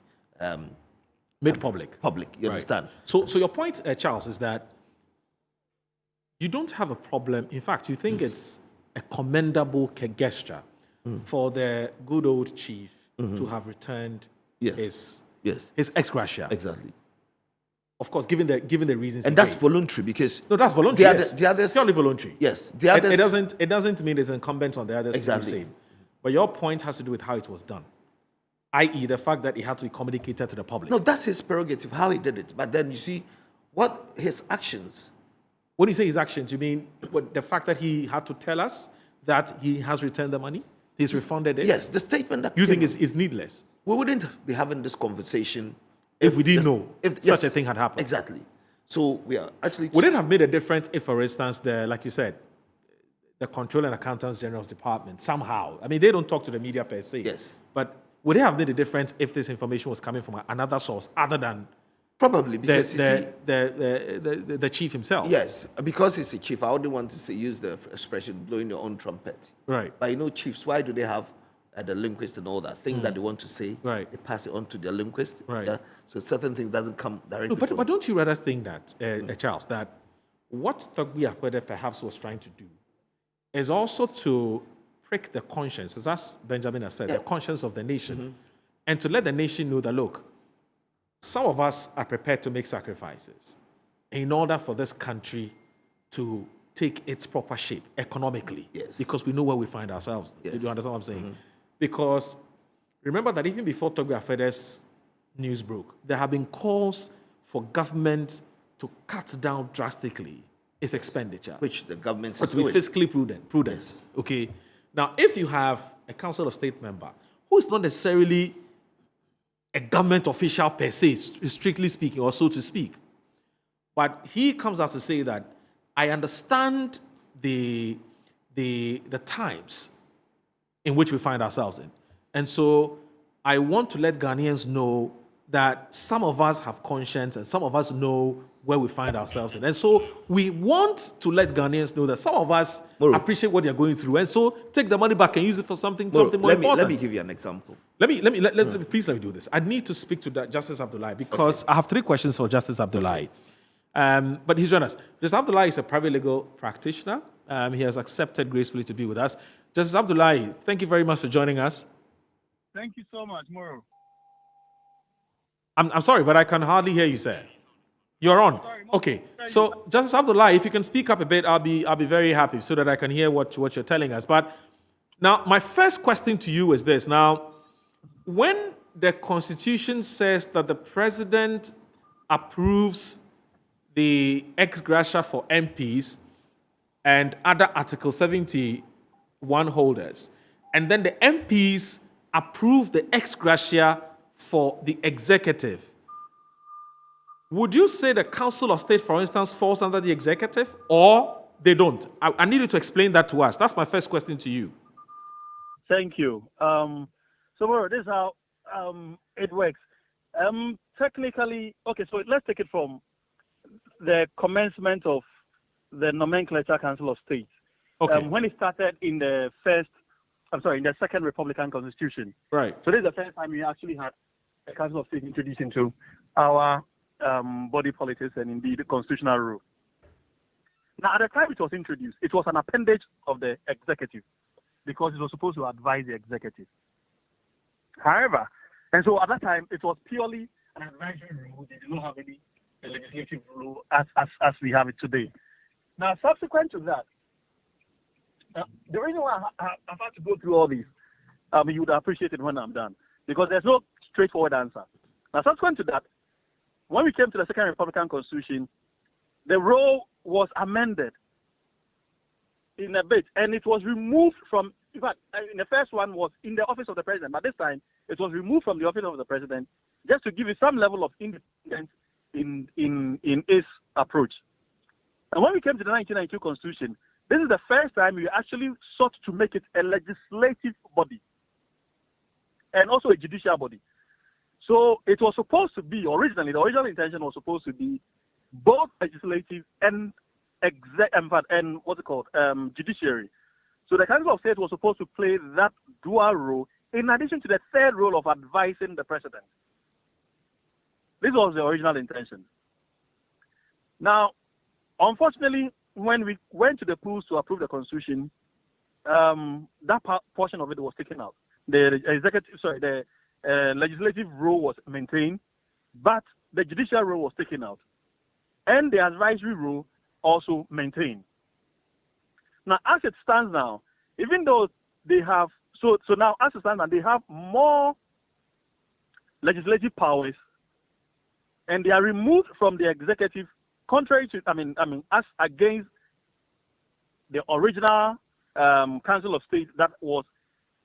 Made public. public, you Right. understand? So your point, Charles, is that you don't have a problem. In fact, you think it's a commendable gesture for the good old chief to have returned Yes. his ex-gratia. Exactly. Of course, given the reasons. And he that's gave. voluntary because No, that's voluntary. The yes. others, Purely voluntary. yes, the others, It doesn't mean it's incumbent on the others Exactly. to do the same. But your point has to do with how it was done, i.e., the fact that it had to be communicated to the public. No, that's his prerogative, how he did it. But then you see, what his actions, When you say his actions, you mean the fact that he had to tell us that he has returned the money? He's refunded it? Yes, the statement that You came think is needless? we wouldn't be having this conversation If we didn't this- know such a thing had happened. Exactly. So we are actually. Would it have made a difference if, for instance, like you said, the Controller and Accountants General's Department somehow, I mean, they don't talk to the media per se. Yes. But would it have made a difference if this information was coming from another source other than Probably because you see, the chief himself? yes, because he's a chief. I wouldn't want to say use the expression blowing your own trumpet. Right. But you know, chiefs, why do they have the linguist and all that things that they want to say? Right. They pass it on to their linguist. Right. Yeah? So certain things doesn't come directly. No, but, from but don't you rather think that, Charles, that what Togbe Afede perhaps was trying to do is also to prick the conscience, as Benjamin has said, the conscience of the nation, and to let the nation know that, look, some of us are prepared to make sacrifices in order for this country to take its proper shape economically, Yes. because we know where we find ourselves. Yes. You understand what I'm saying? Because remember that even before Togbe Afede's news broke, there have been calls for government to cut down drastically its expenditure, which the government but is to be doing. fiscally prudent. Okay. Now, if you have a Council of State member who is not necessarily a government official per se, strictly speaking, or so to speak, but he comes out to say that I understand the times in which we find ourselves in, and so I want to let Ghanaians know that some of us have conscience and some of us know where we find ourselves in. And so we want to let Ghanaians know that some of us appreciate what they're going through. And so take the money back and use it for something more important. Let me give you an example. Please let me do this. I need to speak to Justice Abdullahi because I have 3 questions for Justice Abdullahi. But he's joined us. Justice Abdullahi is a private legal practitioner. He has accepted gracefully to be with us. Justice Abdullahi, thank you very much for joining us. Thank you so much, Moro. I'm sorry, but I can hardly hear you, sir. You're on. Okay. So, Justice Abdullahi, if you can speak up a bit, I'll be very happy so that I can hear what you're telling us. But now, my first question to you is this. Now, when the Constitution says that the President approves the ex-gratia for MPs and other Article 71 holders, and then the MPs approve the ex-gratia for the executive, would you say the Council of State, for instance, falls under the executive, or they don't? I need you to explain that to us. That's my first question to you. Thank you. So, Moro, this is how it works. Technically, okay, so let's take it from the commencement of the Nomenclature Council of State. Okay. When it started in the second Republican Constitution. Right. So this is the first time we actually had a Council of State introduced into our body politics and indeed the constitutional rule. Now, at the time it was introduced, it was an appendage of the executive because it was supposed to advise the executive. However, and so at that time, it was purely an advisory rule. They did not have any legislative rule as we have it today. Now, subsequent to that, the reason why I've had to go through all these, you would appreciate it when I'm done, because there's no straightforward answer. Now, subsequent to that, when we came to the Second Republican Constitution, the role was amended in a bit, and it was removed from, in fact, in the first one was in the office of the president, but this time it was removed from the office of the president just to give it some level of independence in its approach. And when we came to the 1992 Constitution, this is the first time we actually sought to make it a legislative body and also a judicial body. So it was supposed to be, originally, the original intention was supposed to be both legislative and judiciary. So the Council of State was supposed to play that dual role in addition to the third role of advising the president. This was the original intention. Now, unfortunately, when we went to the polls to approve the Constitution, that portion of it was taken out. The legislative role was maintained, but the judicial role was taken out, and the advisory role also maintained. Now, as it stands now, even though they have now as it stands now, they have more legislative powers, and they are removed from the executive, contrary to as against the original Council of State that was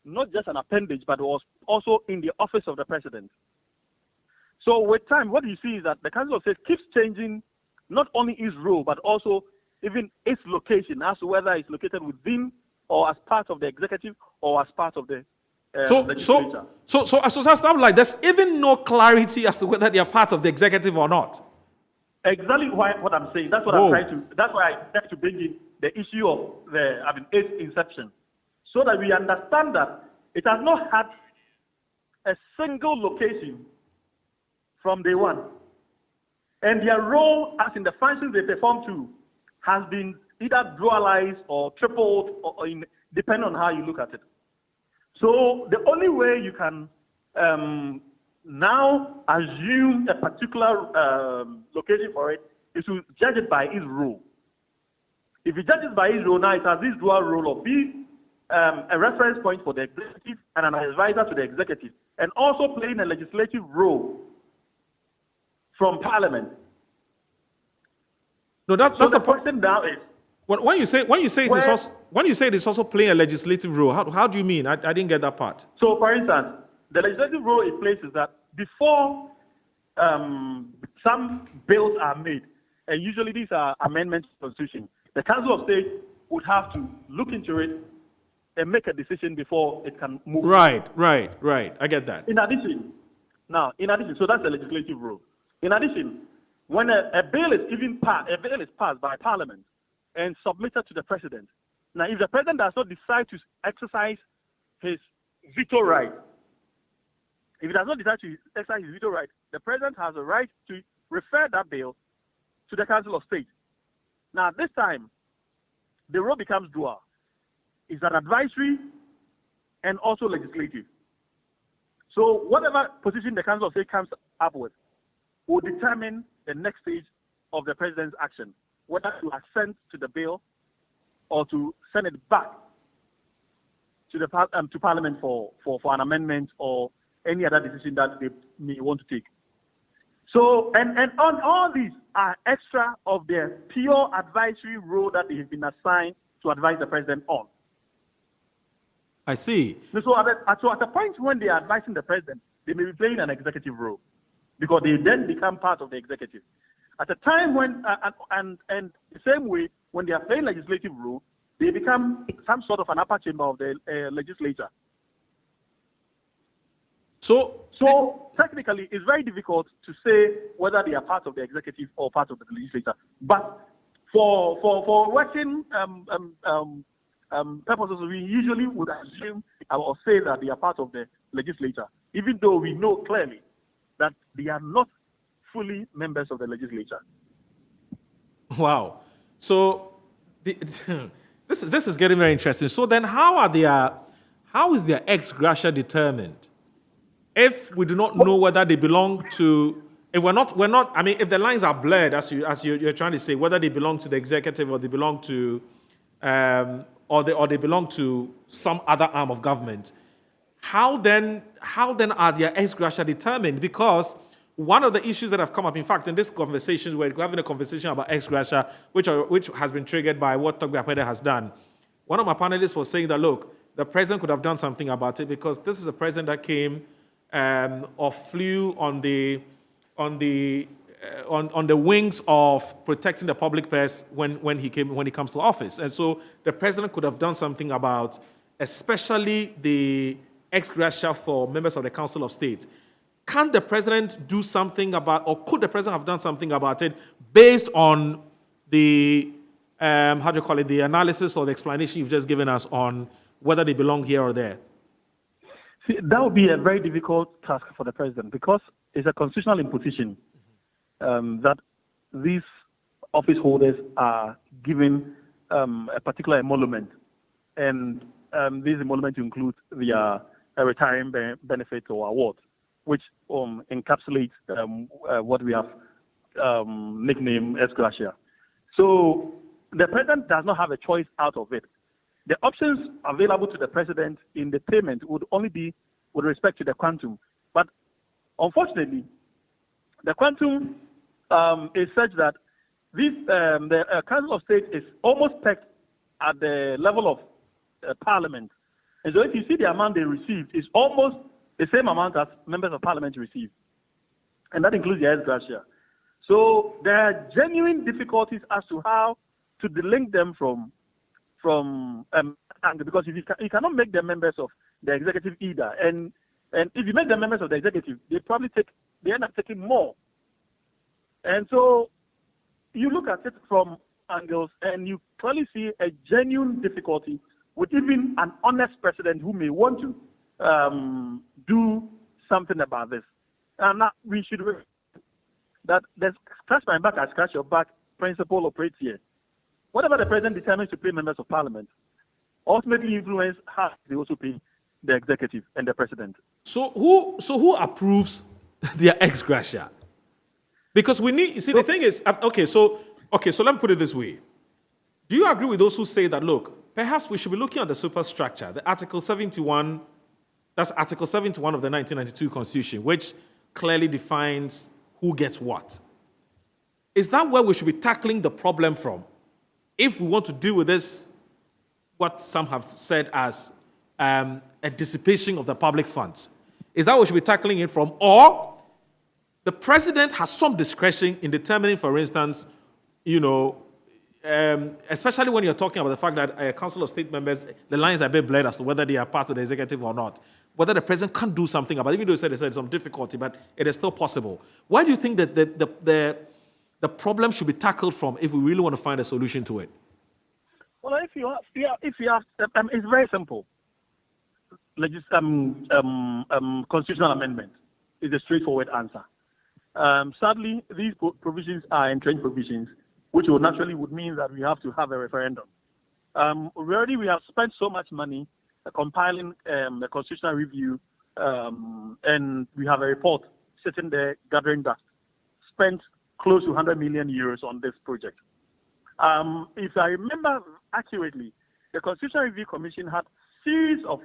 not just an appendage, but was also in the office of the president. So with time, what you see is that the Council of State keeps changing not only its role, but also even its location, as to whether it's located within or as part of the executive or as part of the legislature. So stuff like there's even no clarity as to whether they are part of the executive or not. Exactly what I'm saying. That's what Whoa. I'm trying to. That's why I tried to bring in the issue of its inception, so that we understand that it has not had a single location from day one, and their role, as in the functions they perform too, has been either dualized or tripled, or depending on how you look at it. So the only way you can now assume a particular location for it is to judge it by its role. If you judge it by its role, now it has this dual role of being a reference point for the executive and an advisor to the executive, and also playing a legislative role from Parliament. No, that's So the the question now is, when you say it is also playing a legislative role. How do you mean? I didn't get that part. so for instance, the legislative role it plays is that before some bills are made, and usually these are amendments to the Constitution, the Council of State would have to look into it and make a decision before it can move. Right. I get that. In addition, so that's the legislative role. In addition, when a bill is passed by Parliament and submitted to the President, now if the President does not decide to exercise his veto right, the President has a right to refer that bill to the Council of State. Now this time, the role becomes dual. It's an advisory and also legislative. So whatever position the Council of State comes up with will determine the next stage of the President's action, whether to assent to the bill or to send it back to the to Parliament for an amendment or any other decision that they may want to take. So, and on all these are extra of their pure advisory role that they have been assigned to advise the President on. I see. So at the point when they are advising the President, they may be playing an executive role, because they then become part of the executive. At a time when, and the same way, when they are playing legislative role, they become some sort of an upper chamber of the legislature. So technically, it's very difficult to say whether they are part of the executive or part of the legislature. But for working purposes, we usually would assume or say that they are part of the legislature, even though we know clearly that they are not fully members of the legislature. Wow. So this is getting very interesting. So then, how is their ex-gratia determined? If we do not know whether they belong to, if we're not. I mean, if the lines are blurred, as you're trying to say, whether they belong to the executive or they belong to, or they belong to some other arm of government, how then are their ex-gratia determined? Because one of the issues that have come up, in fact, in this conversation, we're having a conversation about ex-gratia, which has been triggered by what Togbe Afede has done. One of my panelists was saying that, look, the president could have done something about it, because this is a president that came or flew on the wings of protecting the public purse when he comes to office. And so the president could have done something about, especially the ex-gratia for members of the Council of State. Can the president do something about, or could the president have done something about it based on the, the analysis or the explanation you've just given us on whether they belong here or there? See, that would be a very difficult task for the president, because it's a constitutional imposition that these office holders are given a particular emolument, and this emolument includes their retirement benefit or award, which encapsulates what we have nicknamed Ex-Gratia. So the president does not have a choice out of it. The options available to the president in the payment would only be with respect to the quantum. But unfortunately, the quantum is such that the Council of State is almost pegged at the level of Parliament. And so if you see the amount they received, it's almost the same amount as members of parliament receive. And that includes the Ex-Gratia. So there are genuine difficulties as to how to delink them from because if you cannot make them members of the executive either. And if you make them members of the executive, they end up taking more. And so you look at it from angles and you clearly see a genuine difficulty with even an honest president who may want to do something about this. And now we should remember that the scratch my back, I scratch your back principle operates here. Whatever the president determines to pay members of parliament ultimately influence how they also pay the executive and the president. So who approves their ex-gratia? Because we need, you see, the thing is, so let me put it this way. Do you agree with those who say that, look, perhaps we should be looking at the superstructure, the Article 71, that's Article 71 of the 1992 Constitution, which clearly defines who gets what. Is that where we should be tackling the problem from? If we want to deal with this, what some have said as a dissipation of the public funds, is that what we should be tackling it from? Or the president has some discretion in determining, for instance, especially when you're talking about the fact that a Council of State members, the lines are a bit blurred as to whether they are part of the executive or not, whether the president can't do something about it, even though there's some difficulty, but it is still possible. Why do you think that the problem should be tackled from if we really want to find a solution to it? Well, if you have, it's very simple. Constitutional amendment is a straightforward answer. Sadly, these provisions are entrenched provisions, which would mean that we have to have a referendum. We have spent so much money compiling the constitutional review, and we have a report sitting there gathering dust. Spent close to 100 million euros on this project. If I remember accurately, the Constitutional Review Commission had a series of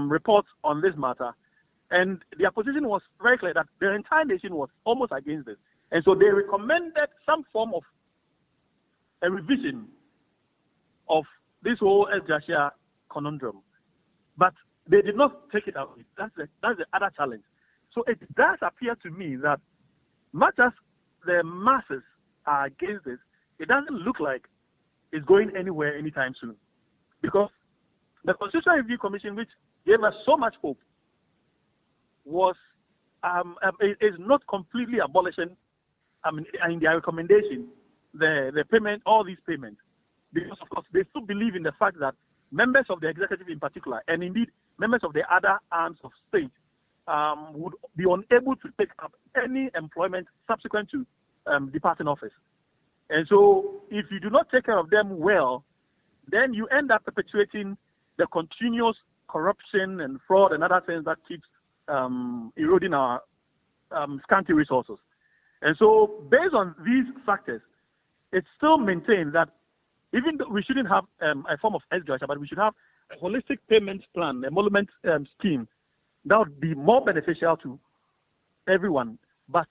reports on this matter, and their position was very clear that the entire nation was almost against this. And so they recommended some form of a revision of this whole Ex-Gratia conundrum. But they did not take it away. That's the other challenge. So it does appear to me that much as the masses are against this, it doesn't look like it's going anywhere anytime soon. Because the Constitutional Review Commission, which gave us so much hope, is not completely abolishing, in their recommendation, the payment, all these payments. Because, of course, they still believe in the fact that members of the executive in particular, and indeed members of the other arms of state, would be unable to take up any employment subsequent to departing office. And so if you do not take care of them well, then you end up perpetuating the continuous corruption and fraud and other things that keeps eroding our scanty resources. And so based on these factors, it's still maintained that even though we shouldn't have a form of Ex-Gratia, but we should have a holistic payment plan, emolument scheme that would be more beneficial to everyone. But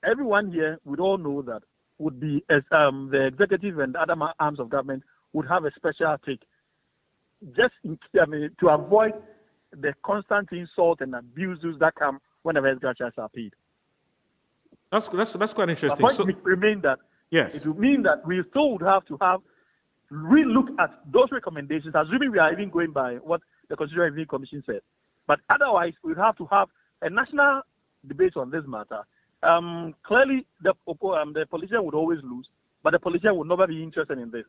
everyone here would all know that would be the executive and other arms of government would have a special take, just to avoid the constant insult and abuses that come whenever Ex-Gratias are paid. That's quite interesting. The point remains that yes, it would mean that we still would have to re-look at those recommendations, assuming we are even going by what the Constitutional Review Commission said. But otherwise, we would have to have a national debate on this matter. Clearly, the politician would always lose, but the politician would never be interested in this.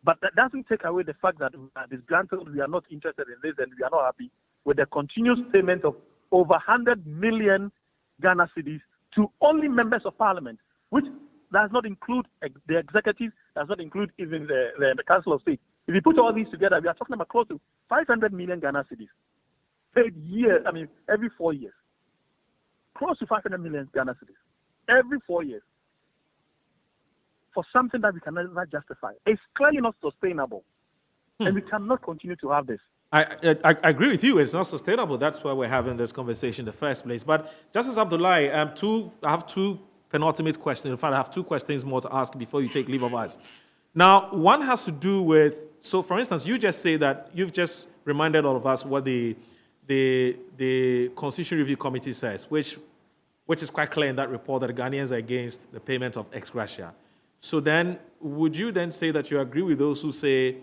But that doesn't take away the fact that we are disgruntled, we are not interested in this, and we are not happy with the continuous payment of over 100 million Ghana cedis to only members of parliament, which does not include the executive, does not include even the Council of State. If you put all these together, we are talking about close to 500 million Ghana cedis paid every 4 years. Close to 500 million Ghana cedis every 4 years for something that we can never justify. It's clearly not sustainable, and we cannot continue to have this. I agree with you. It's not sustainable. That's why we're having this conversation in the first place. But Justice Abdullahi, I have two penultimate questions. In fact, I have two questions more to ask before you take leave of us. Now, one has to do with, so for instance, you just say that you've just reminded all of us what the Constitution Review Committee says, which is quite clear in that report that Ghanaians are against the payment of ex-gratia. So then, would you then say that you agree with those who say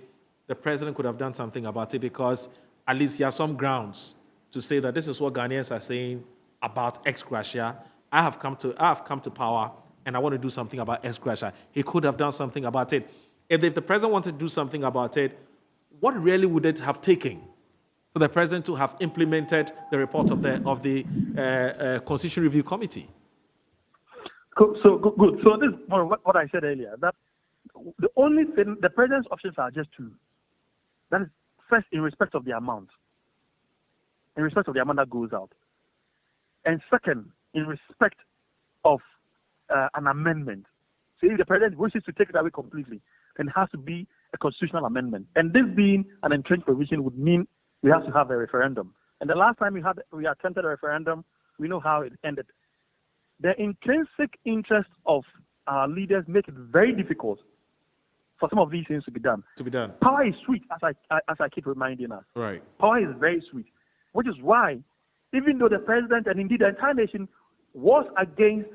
the president could have done something about it because at least there are some grounds to say that this is what Ghanaians are saying about ex-gratia. I have come to power and I want to do something about ex-gratia. He could have done something about it. If the president wanted to do something about it, what really would it have taken for the president to have implemented the report of the Constitution Review Committee? Good. So this is what I said earlier, that the only thing, the president's options are just two. That is, first, in respect of the amount. In respect of the amount that goes out. And second, in respect of an amendment. So if the president wishes to take it away completely, then it has to be a constitutional amendment. And this being an entrenched provision would mean we have to have a referendum. And the last time we attempted a referendum, we know how it ended. The intrinsic interest of our leaders make it very difficult for some of these things to be done. Power is sweet, as I keep reminding us. Right. Power is very sweet, which is why, even though the president and indeed the entire nation was against,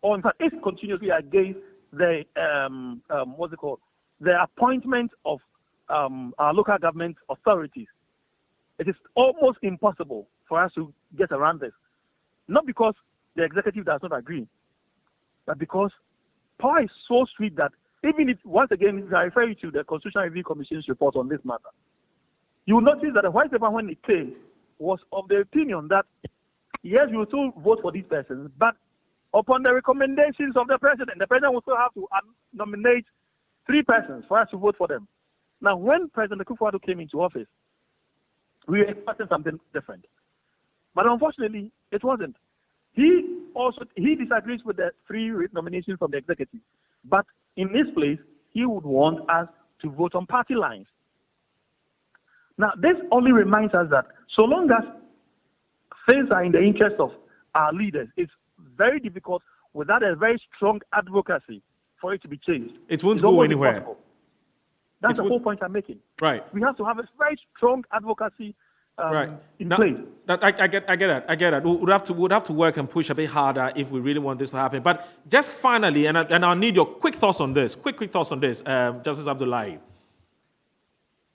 or in fact is continuously against the the appointment of our local government authorities, it is almost impossible for us to get around this. Not because the executive does not agree, but because power is so sweet that even if, once again, I refer you to the Constitutional Review Commission's report on this matter, you will notice that the white paper, when it came, was of the opinion that, yes, you will still vote for these persons, but upon the recommendations of the president will still have to nominate 3 persons for us to vote for them. Now, when President Akufo-Addo came into office, we were expecting something different. But unfortunately, it wasn't. He disagrees with the 3 nominations from the executive. But in this place, he would want us to vote on party lines. Now, this only reminds us that so long as things are in the interest of our leaders, it's very difficult without a very strong advocacy for it to be changed. It won't go anywhere. Impossible. That's the whole point I'm making. Right. We have to have a very strong advocacy in now, place. I get that. We'd have to work and push a bit harder if we really want this to happen. But just finally, and I'll need your quick thoughts on this. Quick thoughts on this, Justice Abdullahi.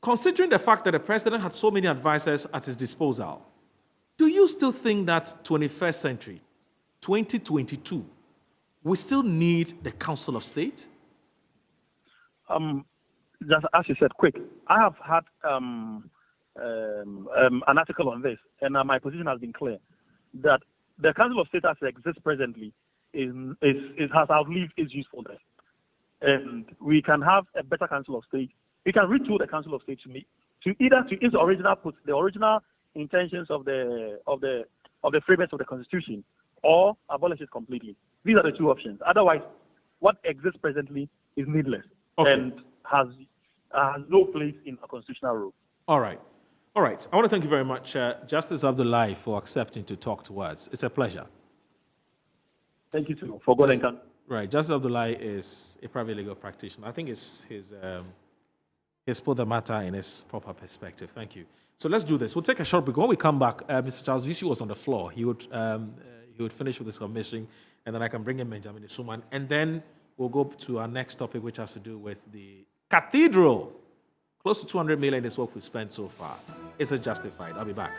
Considering the fact that the president had so many advisors at his disposal, do you still think that 21st century, 2022, we still need the Council of State? Just as you said, quick. I have had an article on this, and my position has been clear that the Council of State as it exists presently has outlived its usefulness, and we can have a better Council of State. We can retool the Council of State to its original intentions of the framers of the Constitution, or abolish it completely. These are the 2 options. Otherwise, what exists presently is needless and has no place in a constitutional rule. All right. I want to thank you very much, Justice Abdullahi, for accepting to talk to us. It's a pleasure. Thank you, too, for God and country. Right. Justice Abdullahi is a private legal practitioner. I think he's put the matter in its proper perspective. Thank you. So let's do this. We'll take a short break. When we come back, Mr. Charles Visi was on the floor. He would finish with his submission, and then I can bring in Benjamin Isuman, and then we'll go to our next topic, which has to do with the cathedral. Close to 200 million is what we've spent so far. Is it justified? I'll be back.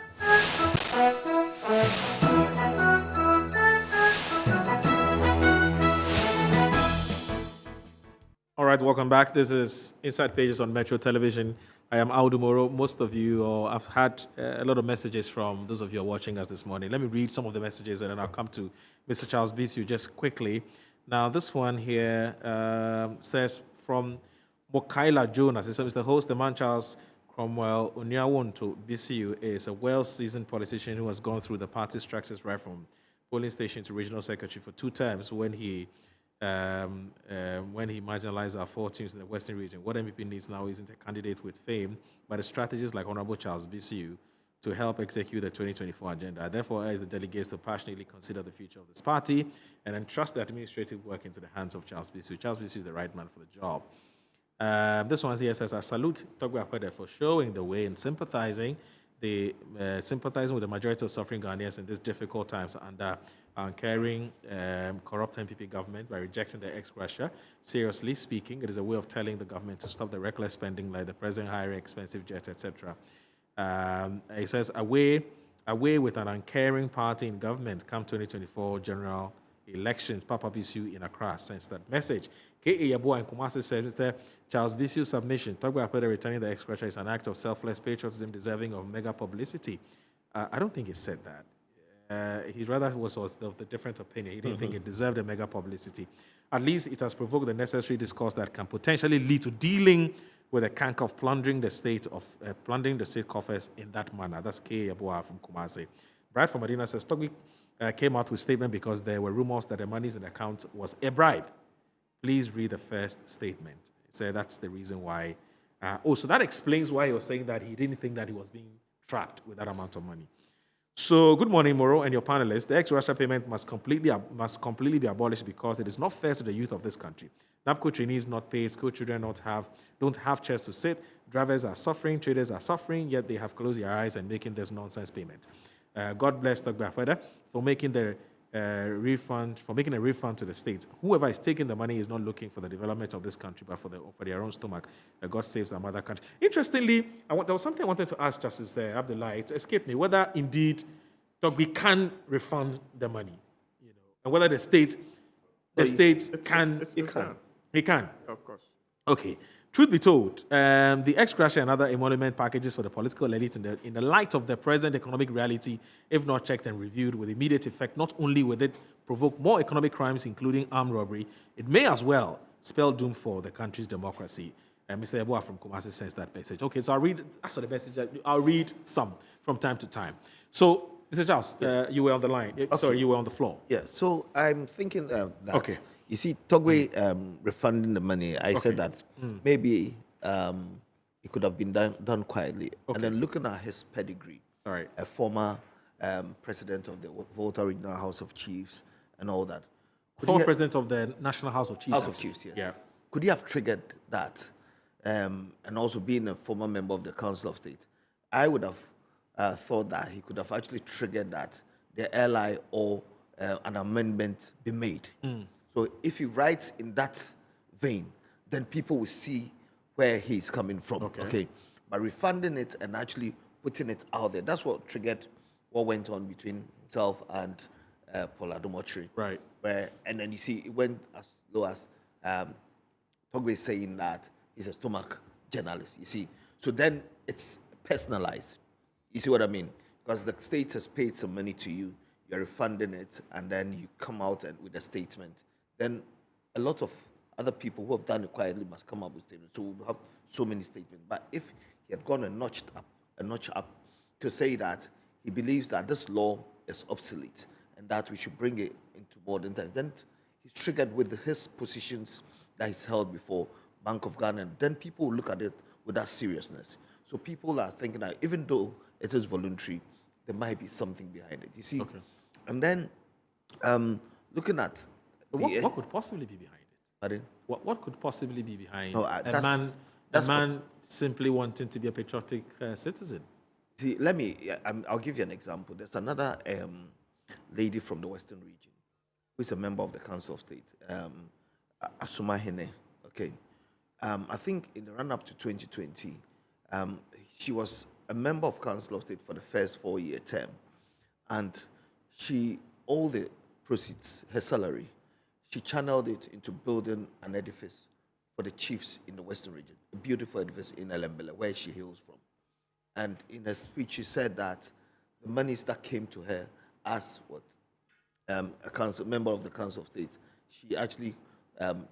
All right, welcome back. This is Inside Pages on Metro Television. I am Audu Moro. Most of you, or I've had a lot of messages from those of you who are watching us this morning. Let me read some of the messages, and then I'll come to Mr. Charles Bisu just quickly. Now, this one here says from Mokaila Jonas. It says, Mr. Host, the man Charles Cromwell Onyawonto BCU is a well-seasoned politician who has gone through the party structures right from polling station to regional secretary for 2 terms when he marginalized our 4 teams in the Western region. What MEP needs now isn't a candidate with fame, but a strategist like Honorable Charles BCU to help execute the 2024 agenda. I therefore urge the delegates to passionately consider the future of this party and entrust the administrative work into the hands of Charles BCU. Charles BCU is the right man for the job. This one here says, I salute Togbe Afede for showing the way and sympathizing with the majority of suffering Ghanaians in these difficult times under uncaring, corrupt NPP government by rejecting the ex-Gratia. Seriously speaking, it is a way of telling the government to stop the reckless spending like the president hiring expensive jets, etc. It says, away with an uncaring party in government come 2024 general elections. Papa Bisu in Accra sends that message. K.A. Yabua and Kumasi said, Mr. Charles Bisu's submission, Togbe Afede returning the ex-Gratia is an act of selfless patriotism deserving of mega publicity. I don't think he said that. He rather was of the different opinion. He didn't think it deserved a mega publicity. At least it has provoked the necessary discourse that can potentially lead to dealing with a canker of plundering the state coffers in that manner. That's K. Yabua from Kumasi. Brad from Medina says, Togbe came out with statement because there were rumors that the monies in the account was a bribe. Please read the first statement. He said that's the reason why. So that explains why he was saying that he didn't think that he was being trapped with that amount of money. So, good morning, Moro and your panelists. The ex-Gratia payment must completely be abolished because it is not fair to the youth of this country. NAPCO trainees not paid, school children don't have chairs to sit, drivers are suffering, traders are suffering, yet they have closed their eyes and making this nonsense payment. God bless Togbe Afede for making a refund to the states. Whoever is taking the money is not looking for the development of this country, but for their own stomach. God saves our mother country. Interestingly, there was something I wanted to ask Justice Abdullah. It escaped me whether indeed Togbe can refund the money, and whether the state can. He can. Of course. Okay. Truth be told, the ex-Gratia and other emolument packages for the political elite in the light of the present economic reality, if not checked and reviewed with immediate effect, not only will it provoke more economic crimes, including armed robbery, it may as well spell doom for the country's democracy. Mr. Yabua from Kumasi sends that message. Okay, so I'll read some from time to time. So, Mr. Charles, you were on the line. Okay. Sorry, you were on the floor. Yeah, so I'm thinking that. Okay. You see, Togbe refunding the money, I said that maybe it could have been done quietly. Okay. And then looking at his pedigree, All right. a former president of the Volta Regional House of Chiefs and all that. Former president of the National House of Chiefs. House of Chiefs, yes. Yeah. Could he have triggered that? And also being a former member of the Council of State, I would have thought that he could have actually triggered that the LI or an amendment be made. So if he writes in that vein, then people will see where he's coming from. Okay. By refunding it and actually putting it out there, that's what triggered what went on between himself and Paul Adomotri. Right. And then you see it went as low as Togbe saying that he's a stomach journalist. You see, so then it's personalized. You see what I mean? Because the state has paid some money to you, you're refunding it, and then you come out with a statement. Then a lot of other people who have done it quietly must come up with statements. So we'll have so many statements. But if he had gone a notch up to say that he believes that this law is obsolete and that we should bring it into modern times, then he's triggered with his positions that he's held before Bank of Ghana. And then people will look at it with that seriousness. So people are thinking that even though it is voluntary, there might be something behind it. You see? Okay. And then looking at What could possibly be behind it? Pardon? What could possibly be behind a man simply wanting to be a patriotic citizen? See, I'll give you an example. There's another lady from the Western region who is a member of the Council of State, Asuma Hene. Okay. I think in the run-up to 2020, she was a member of Council of State for the first 4-year term. And all the proceeds, her salary, she channeled it into building an edifice for the chiefs in the Western region, a beautiful edifice in Elembele, where she hails from. And in her speech, she said that the monies that came to her as a member of the Council of State, she actually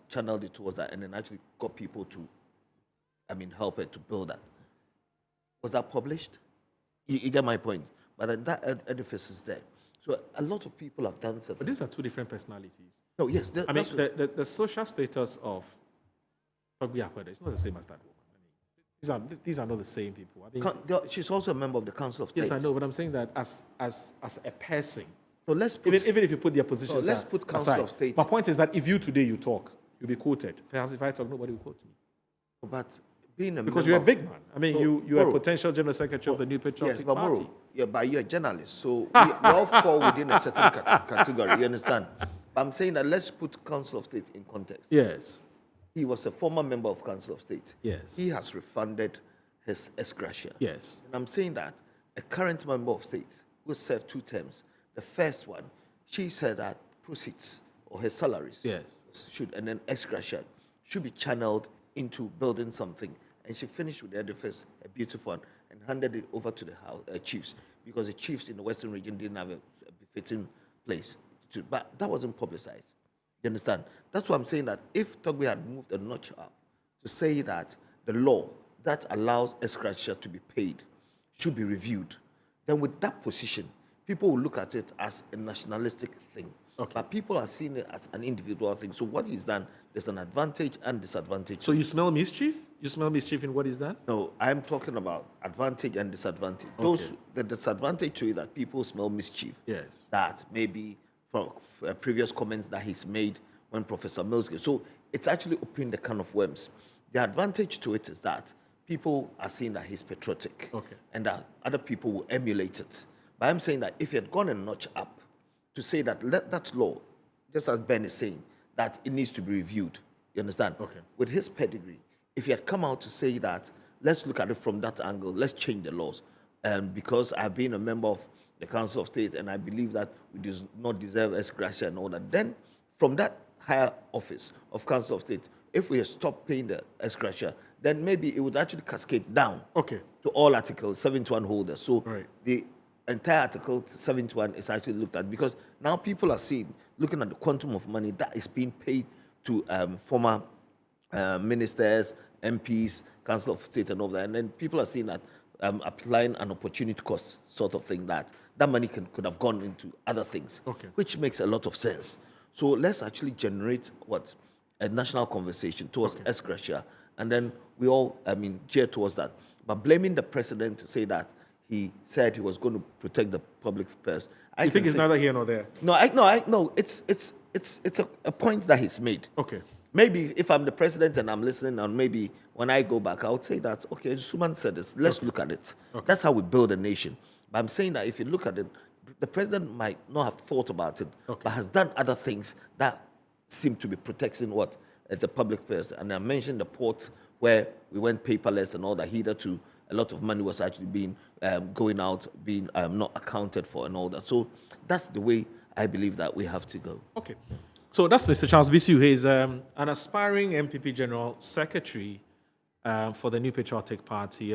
channeled it towards that and then actually got people to, help her to build that. Was that published? You get my point. But that edifice is there. So a lot of people have done something. But these are two different personalities. No, yes. The social status of Togbe Afede is not the same as that woman. These are not the same people. She's also a member of the Council of State. Yes, I know, but I'm saying that as a person. So let's put, even if you put their positions let's put Council aside. of State. My point is that if you today you talk, you'll be quoted. Perhaps if I talk, nobody will quote me. But being a Because member you're a of- big man. I mean, No, you are Moro. potential general secretary of the New Patriotic Yes, but Party. Moro, yeah, but you're a journalist, so we all fall within a certain category. You understand? But I'm saying that let's put Council of State in context. Yes. He was a former member of Council of State. Yes. He has refunded his Ex-Gratia. Yes. And I'm saying that a current member of state who served 2 terms, the first one, she said that proceeds or her salaries Yes. should, and then Ex-Gratia should be channeled into building something. And she finished with the edifice, a beautiful one, and handed it over to the chiefs, because the chiefs in the Western region didn't have a befitting place. But that wasn't publicized. You understand? That's why I'm saying that if Togbe had moved a notch up to say that the law that allows Ex-Gratia to be paid should be reviewed, then with that position, people will look at it as a nationalistic thing. Okay. But people are seeing it as an individual thing. So what he's done, there's an advantage and disadvantage. So you smell mischief? You smell mischief in what is done? No, I'm talking about advantage and disadvantage. Those the disadvantage to it that people smell mischief. Yes. That maybe from previous comments that he's made when Professor Mills came. So it's actually opening the can of worms. The advantage to it is that people are seeing that he's patriotic. Okay. And that other people will emulate it. But I'm saying that if he had gone a notch up to say that that law, just as Ben is saying, that it needs to be reviewed. You understand? Okay. With his pedigree, if he had come out to say that, let's look at it from that angle, let's change the laws. Because I've been a member of the Council of State and I believe that we do not deserve Ex-Gratia and all that, then from that higher office of Council of State, if we stop paying the Ex-Gratia, then maybe it would actually cascade down Okay. to all Article 71 holders. So Right. the entire Article 71 is actually looked at, because now people are looking at the quantum of money that is being paid to former ministers, MPs, Council of State and all that. And then people are seeing that applying an opportunity cost sort of thing, that money could have gone into other things, Okay. which makes a lot of sense. So let's actually generate a national conversation towards Ex-Gratia, and then we all, gear towards that. But blaming the president to say that he said he was going to protect the public purse, You think it's neither here nor there? No, it's a point that he's made. Okay. Maybe if I'm the president and I'm listening, and maybe when I go back, I would say that, okay, Suman said this, let's look at it. That's how we build a nation. But I'm saying that if you look at it, the president might not have thought about it, but has done other things that seem to be protecting the public purse. And I mentioned the port where we went paperless and all that. Hitherto, a lot of money was actually being going out, being not accounted for and all that. So that's the way I believe that we have to go. Okay. So that's Mr. Charles Bisu. He's an aspiring MPP General Secretary for the New Patriotic Party,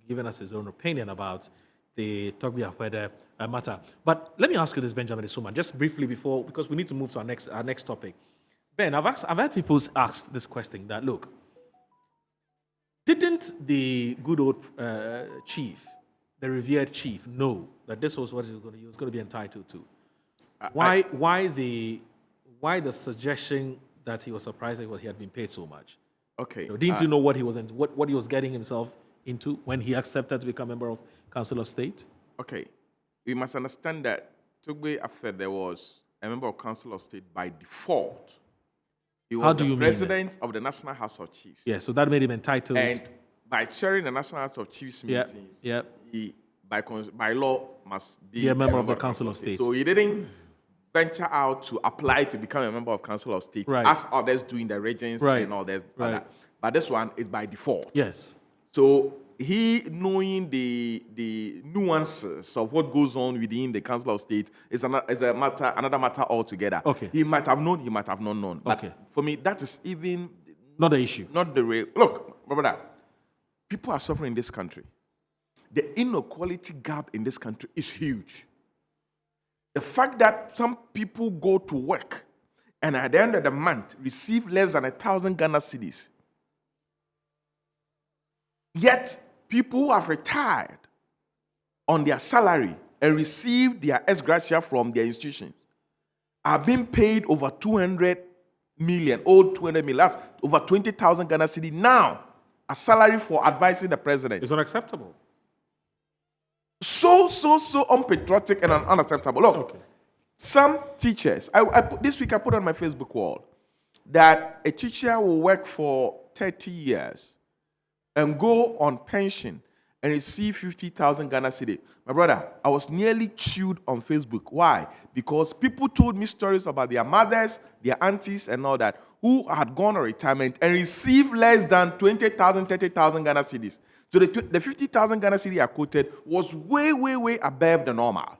giving us his own opinion about the Togbe Afede matter. But let me ask you this, Benjamin Isuman, just briefly before, because we need to move to our next topic. Ben, I've had people ask this question that, look, didn't the good old chief, the revered chief, know that this was what he was going to be entitled to? Why the suggestion that he was surprised that he had been paid so much? Okay. Didn't you know what he was getting himself into when he accepted to become a member of Council of State? Okay. We must understand that Togbe Afede was a member of Council of State by default. He was How do you the mean president of the National House of Chiefs. Yeah, so that made him entitled. And by chairing the National House of Chiefs meetings, he, by law, must be a member of the Council of State. So he didn't venture out to apply to become a member of Council of State, Right. as others do in the regions Right. and all that. Right. But this one is by default. Yes. So he knowing the nuances of what goes on within the Council of State is another matter altogether. Okay. He might have known, he might have not known. But Okay. for me, that is even Not the issue. not the real. Look, brother, people are suffering in this country. The inequality gap in this country is huge. The fact that some people go to work and at the end of the month receive less than 1,000 Ghana cedis, yet people who have retired on their salary and receive their ex-gratia from their institutions are being paid over 200 million, that's over 20,000 Ghana cedi now, a salary for advising the president. It's unacceptable. So unpatriotic and unacceptable. Look, some teachers, this week I put on my Facebook wall that a teacher will work for 30 years and go on pension and receive 50,000 Ghana cedi. My brother, I was nearly chewed on Facebook. Why? Because people told me stories about their mothers, their aunties, and all that, who had gone on retirement and received less than 20,000, 30,000 Ghana cedis. So the 50,000 Ghana cedi I quoted was way, way, way above the normal.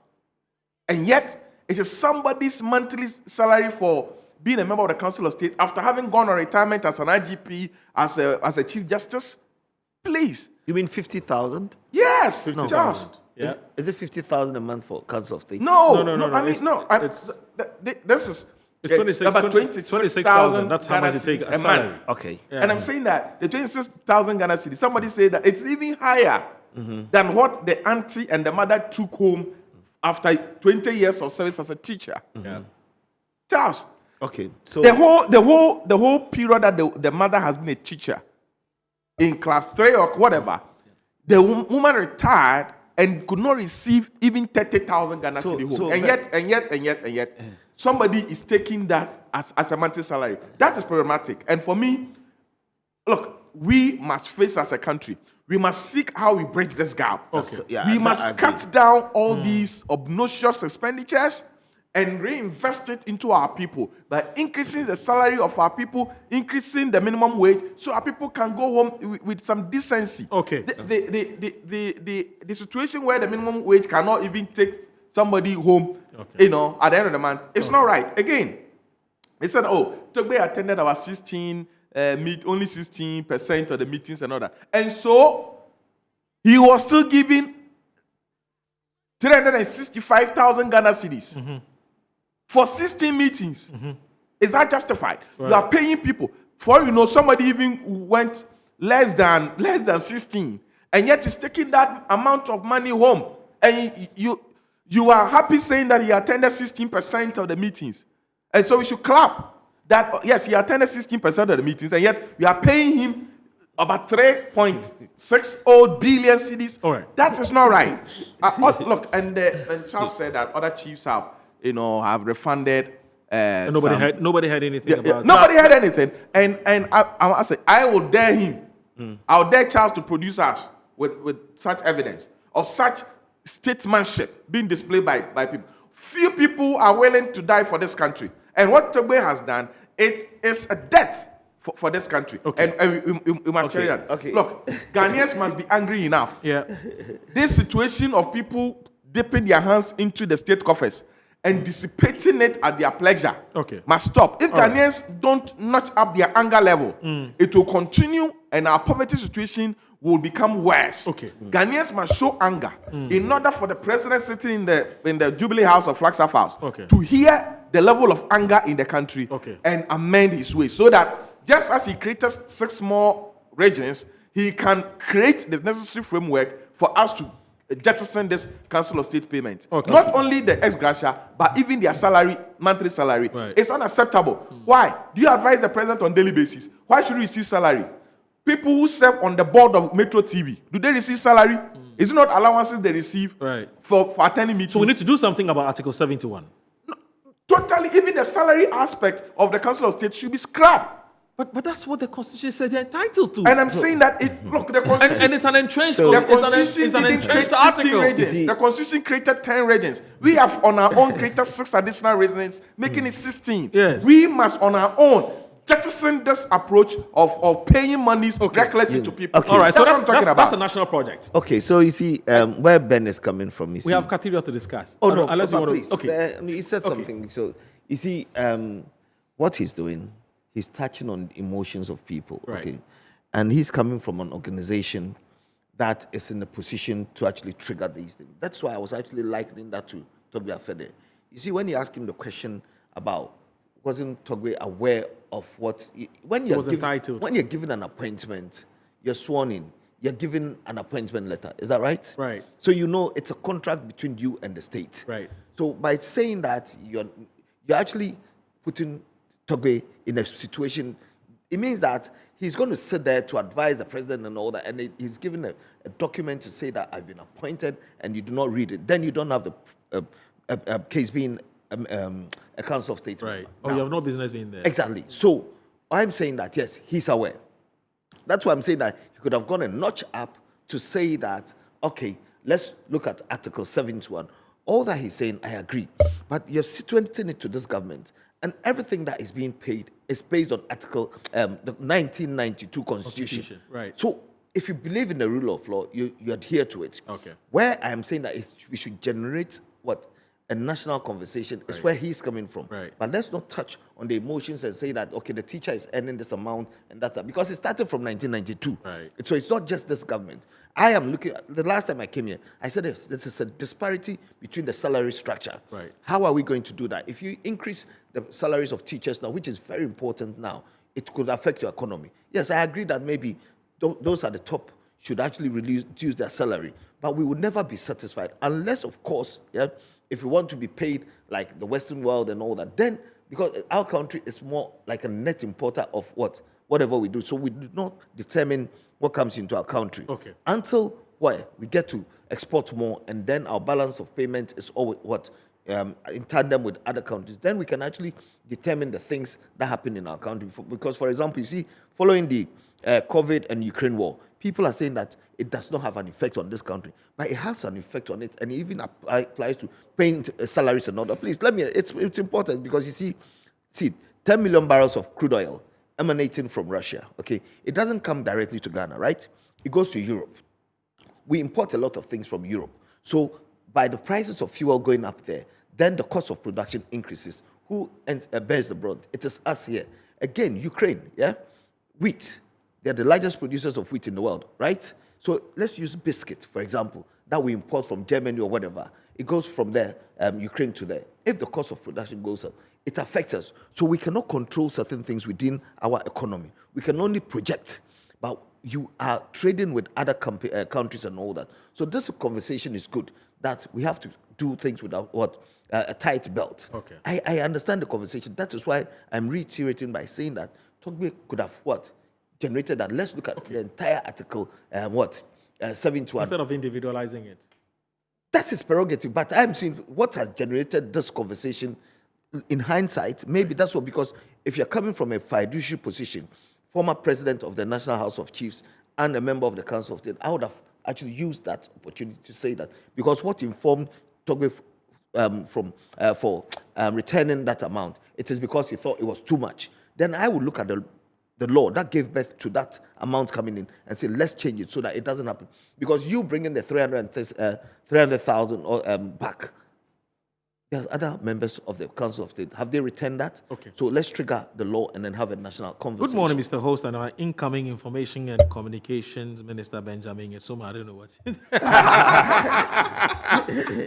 And yet, it is somebody's monthly salary for being a member of the Council of State after having gone on retirement as an IGP, as a Chief Justice. Please. You mean 50,000? Yes, 50,000. Charles. Yeah. Is it 50,000 a month for Council of State? No. No. I mean, It's- no. it's- This is It's 26 about 26,000. That's how much Ghana it takes cedis a salary. Okay. Yeah. And I'm saying that the 26,000 Ghana cedis, somebody said that it's even higher than what the auntie and the mother took home after 20 years of service as a teacher. Yeah. Charles, Okay. So the whole period that the mother has been a teacher in class 3 or whatever, the woman retired and could not receive even 30,000 Ghana So- cedi home. so and that- yet, somebody is taking that as a monthly salary. That is problematic. And for me, look, we must face as a country. We must seek how we bridge this gap. yeah, We that must I agree. cut down all these obnoxious expenditures and reinvest it into our people by increasing the salary of our people, increasing the minimum wage, so our people can go home with some decency. Okay. The situation where the minimum wage cannot even take somebody home, Okay. at the end of the month, it's not right. Again, they said, Togbe attended our 16 only 16% of the meetings and all that, and so he was still giving 365,000 Ghana cedis for 16 meetings. Is that justified? You are paying people. For somebody even went less than 16, and yet he's taking that amount of money home, and you are happy saying that he attended 16% of the meetings, and so we should clap that yes, he attended 16% of the meetings, and yet you are paying him about 3.60 billion cedis. All right. That is not right. Look, and Charles said that other chiefs have refunded. Nobody had anything about Nobody had anything, and I say I will dare him. I'll dare Charles to produce us with such evidence of such statesmanship being displayed by people. Few people are willing to die for this country, and what Togbe has done, it is a death for this country. Okay. And we must carry that. Okay. Look, Ghanaians must be angry enough. Yeah. This situation of people dipping their hands into the state coffers and dissipating it at their pleasure must stop. If Ghanaians don't notch up their anger level, it will continue and our poverty situation will become worse. Ghanaians must show anger in order for the president sitting in the Jubilee House of Flagstaff House to hear the level of anger in the country and amend his way, so that just as he created 6 more regions, he can create the necessary framework for us to jettison this Council of State payment. Not only the ex-gratia, but even their salary, monthly salary. It's unacceptable. Why? Do you advise the president on daily basis? Why should he receive salary? People who serve on the board of Metro TV, do they receive salary? Is it not allowances they receive for attending meetings? So we need to do something about Article 71. Totally, even the salary aspect of the Council of State should be scrapped. But that's what the Constitution says they're entitled to. And I'm saying that the Constitution... and it's an entrenched... The Constitution it's an didn't create entrenched 16 article. regions. The Constitution created 10 regions. We have on our own created 6 additional regions, making it 16. Yes. We must on our own jettison this approach of paying monies recklessly to people. Okay. All right, so That's what I'm talking that's about. a national project. Okay, so you see where Ben is coming from. You see, We have criteria to discuss. Oh no, Unless you Papa, want please. to... Okay. He said something. So you see, what he's doing, he's touching on emotions of people. Right. Okay, and he's coming from an organization that is in a position to actually trigger these things. That's why I was actually likening that to Togbe Afede. You see, when you ask him the question about wasn't Togbe aware of what when you're Was entitled. when you're given an appointment, you're sworn in. You're given an appointment letter. Is that right? Right. So you know it's a contract between you and the state. Right. So by saying that, you're actually putting Togbe in a situation. It means that he's going to sit there to advise the president and all that, and he's given a document to say that I've been appointed, and you do not read it. Then you don't have the case being a Council of State. Right. Now, You have no business being there. exactly. So I'm saying that yes, he's aware. That's why I'm saying that he could have gone a notch up to say that, okay, let's look at Article 71. All that he's saying, I agree. But you're situating it to this government, and everything that is being paid is based on Article the 1992 Constitution. Right. So if you believe in the rule of law, you adhere to it. Okay. Where I am saying that we should generate a national conversation is where he's coming from. Right. But let's not touch on the emotions and say that, okay, the teacher is earning this amount and that's because it started from 1992. Right. So it's not just this government. I am looking, the last time I came here, I said there's a disparity between the salary structure. Right. How are we going to do that? If you increase the salaries of teachers now, which is very important now, it could affect your economy. Yes, I agree that maybe those at the top should actually reduce their salary, but we would never be satisfied unless, of course, if we want to be paid like the Western world and all that, then because our country is more like a net importer of whatever we do, so we do not determine what comes into our country. Okay. Until we get to export more, and then our balance of payment is always in tandem with other countries, then we can actually determine the things that happen in our country. Because, for example, you see, following the COVID and Ukraine war, people are saying that it does not have an effect on this country, but it has an effect on it, and it even applies to paying salaries and all that. Please, it's important because you see, 10 million barrels of crude oil emanating from Russia, okay? It doesn't come directly to Ghana, right? It goes to Europe. We import a lot of things from Europe. So by the prices of fuel going up there, then the cost of production increases. Who bears the brunt? It is us here. Again, Ukraine, wheat. They're the largest producers of wheat in the world, right? So let's use biscuit, for example, that we import from Germany or whatever. It goes from there, Ukraine to there. If the cost of production goes up, it affects us. So we cannot control certain things within our economy. We can only project, but you are trading with other countries and all that. So this conversation is good, that we have to do things without a tight belt. Okay. I understand the conversation. That is why I'm reiterating by saying that Togbe could have generated that. Let's look at the entire article, 71. Instead of individualizing it. That's his prerogative, but I'm seeing what has generated this conversation in hindsight. Maybe that's what, because if you're coming from a fiduciary position, former president of the National House of Chiefs and a member of the Council of State, I would have actually used that opportunity to say that, because what informed Togbe for returning that amount, it is because he thought it was too much. Then I would look at the law that gave birth to that amount coming in and say, let's change it so that it doesn't happen. Because you bringing the 300,000 back, there's other members of the Council of State. Have they returned that? Okay. So let's trigger the law and then have a national conversation. Good morning, Mr. Host, and our incoming Information and Communications Minister, Benjamin Yesoma. I don't know what.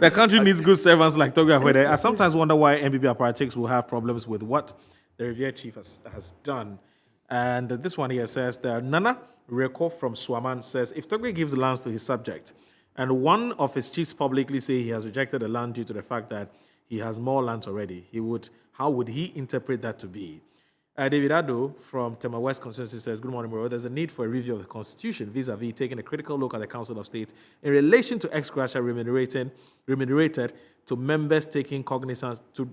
The country needs good servants like Togbe Afede. I sometimes wonder why MBB apparatchiks will have problems with what the Revere Chief has done. And this one here says that Nana Reko from Swaman says, if Togbe gives lands to his subject, and one of his chiefs publicly say he has rejected the land due to the fact that he has more lands already, how would he interpret that to be? David Ado from Tema West constituency says, good morning, bro. There's a need for a review of the Constitution vis-a-vis taking a critical look at the Council of State in relation to ex-gratia remunerated to members taking cognizance of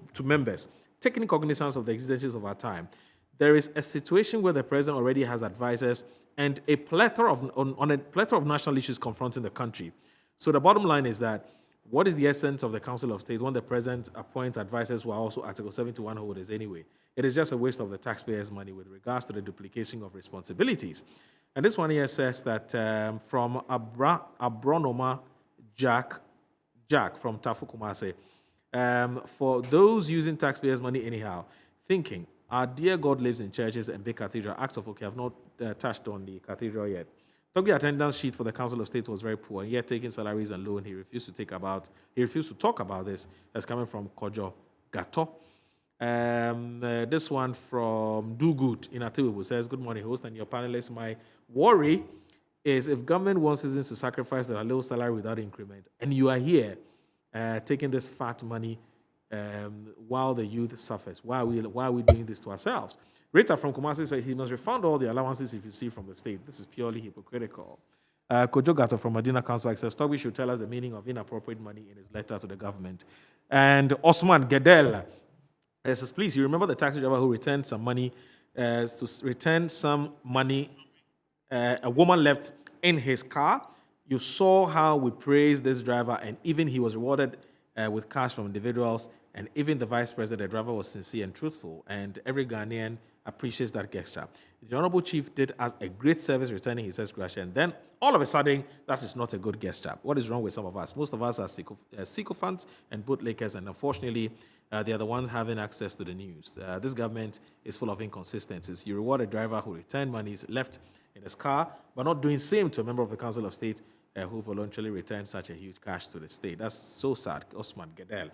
the exigencies of our time. There is a situation where the president already has advisors and a plethora of national issues confronting the country. So the bottom line is that what is the essence of the Council of State when the president appoints advisors who are also Article 71 holders anyway? It is just a waste of the taxpayers' money with regards to the duplication of responsibilities. And this one here says that from Abronoma Jack from Tafu Kumase, for those using taxpayers' money anyhow, thinking, our dear God lives in churches and big cathedral. Acts of okay, I've not touched on the cathedral yet. Togbe attendance sheet for the Council of State was very poor, and yet taking salaries and loan, he refused to talk about this. That's coming from Kojo Gato. This one from Do Good in Atiwibu says, good morning, host and your panelists. My worry is if government wants citizens to sacrifice their low salary without increment, and you are here taking this fat money while the youth suffers. Why are we doing this to ourselves? Rita from Kumasi says he must refund all the allowances he received from the state. This is purely hypocritical. Kojo Gato from Medina Council says Togbe should tell us the meaning of inappropriate money in his letter to the government. And Osman Gedel says, please, you remember the taxi driver who returned some money a woman left in his car. You saw how we praised this driver, and even he was rewarded with cash from individuals, and even the vice president, the driver was sincere and truthful, and every Ghanaian appreciates that gesture. The Honorable Chief did us a great service returning his ex-gratia, and then all of a sudden, that is not a good gesture. What is wrong with some of us? Most of us are sycophants and bootlickers, and unfortunately, they are the ones having access to the news. This government is full of inconsistencies. You reward a driver who returned monies left in his car, but not doing same to a member of the Council of State who voluntarily returned such a huge cash to the state. That's so sad. Osman Gedel.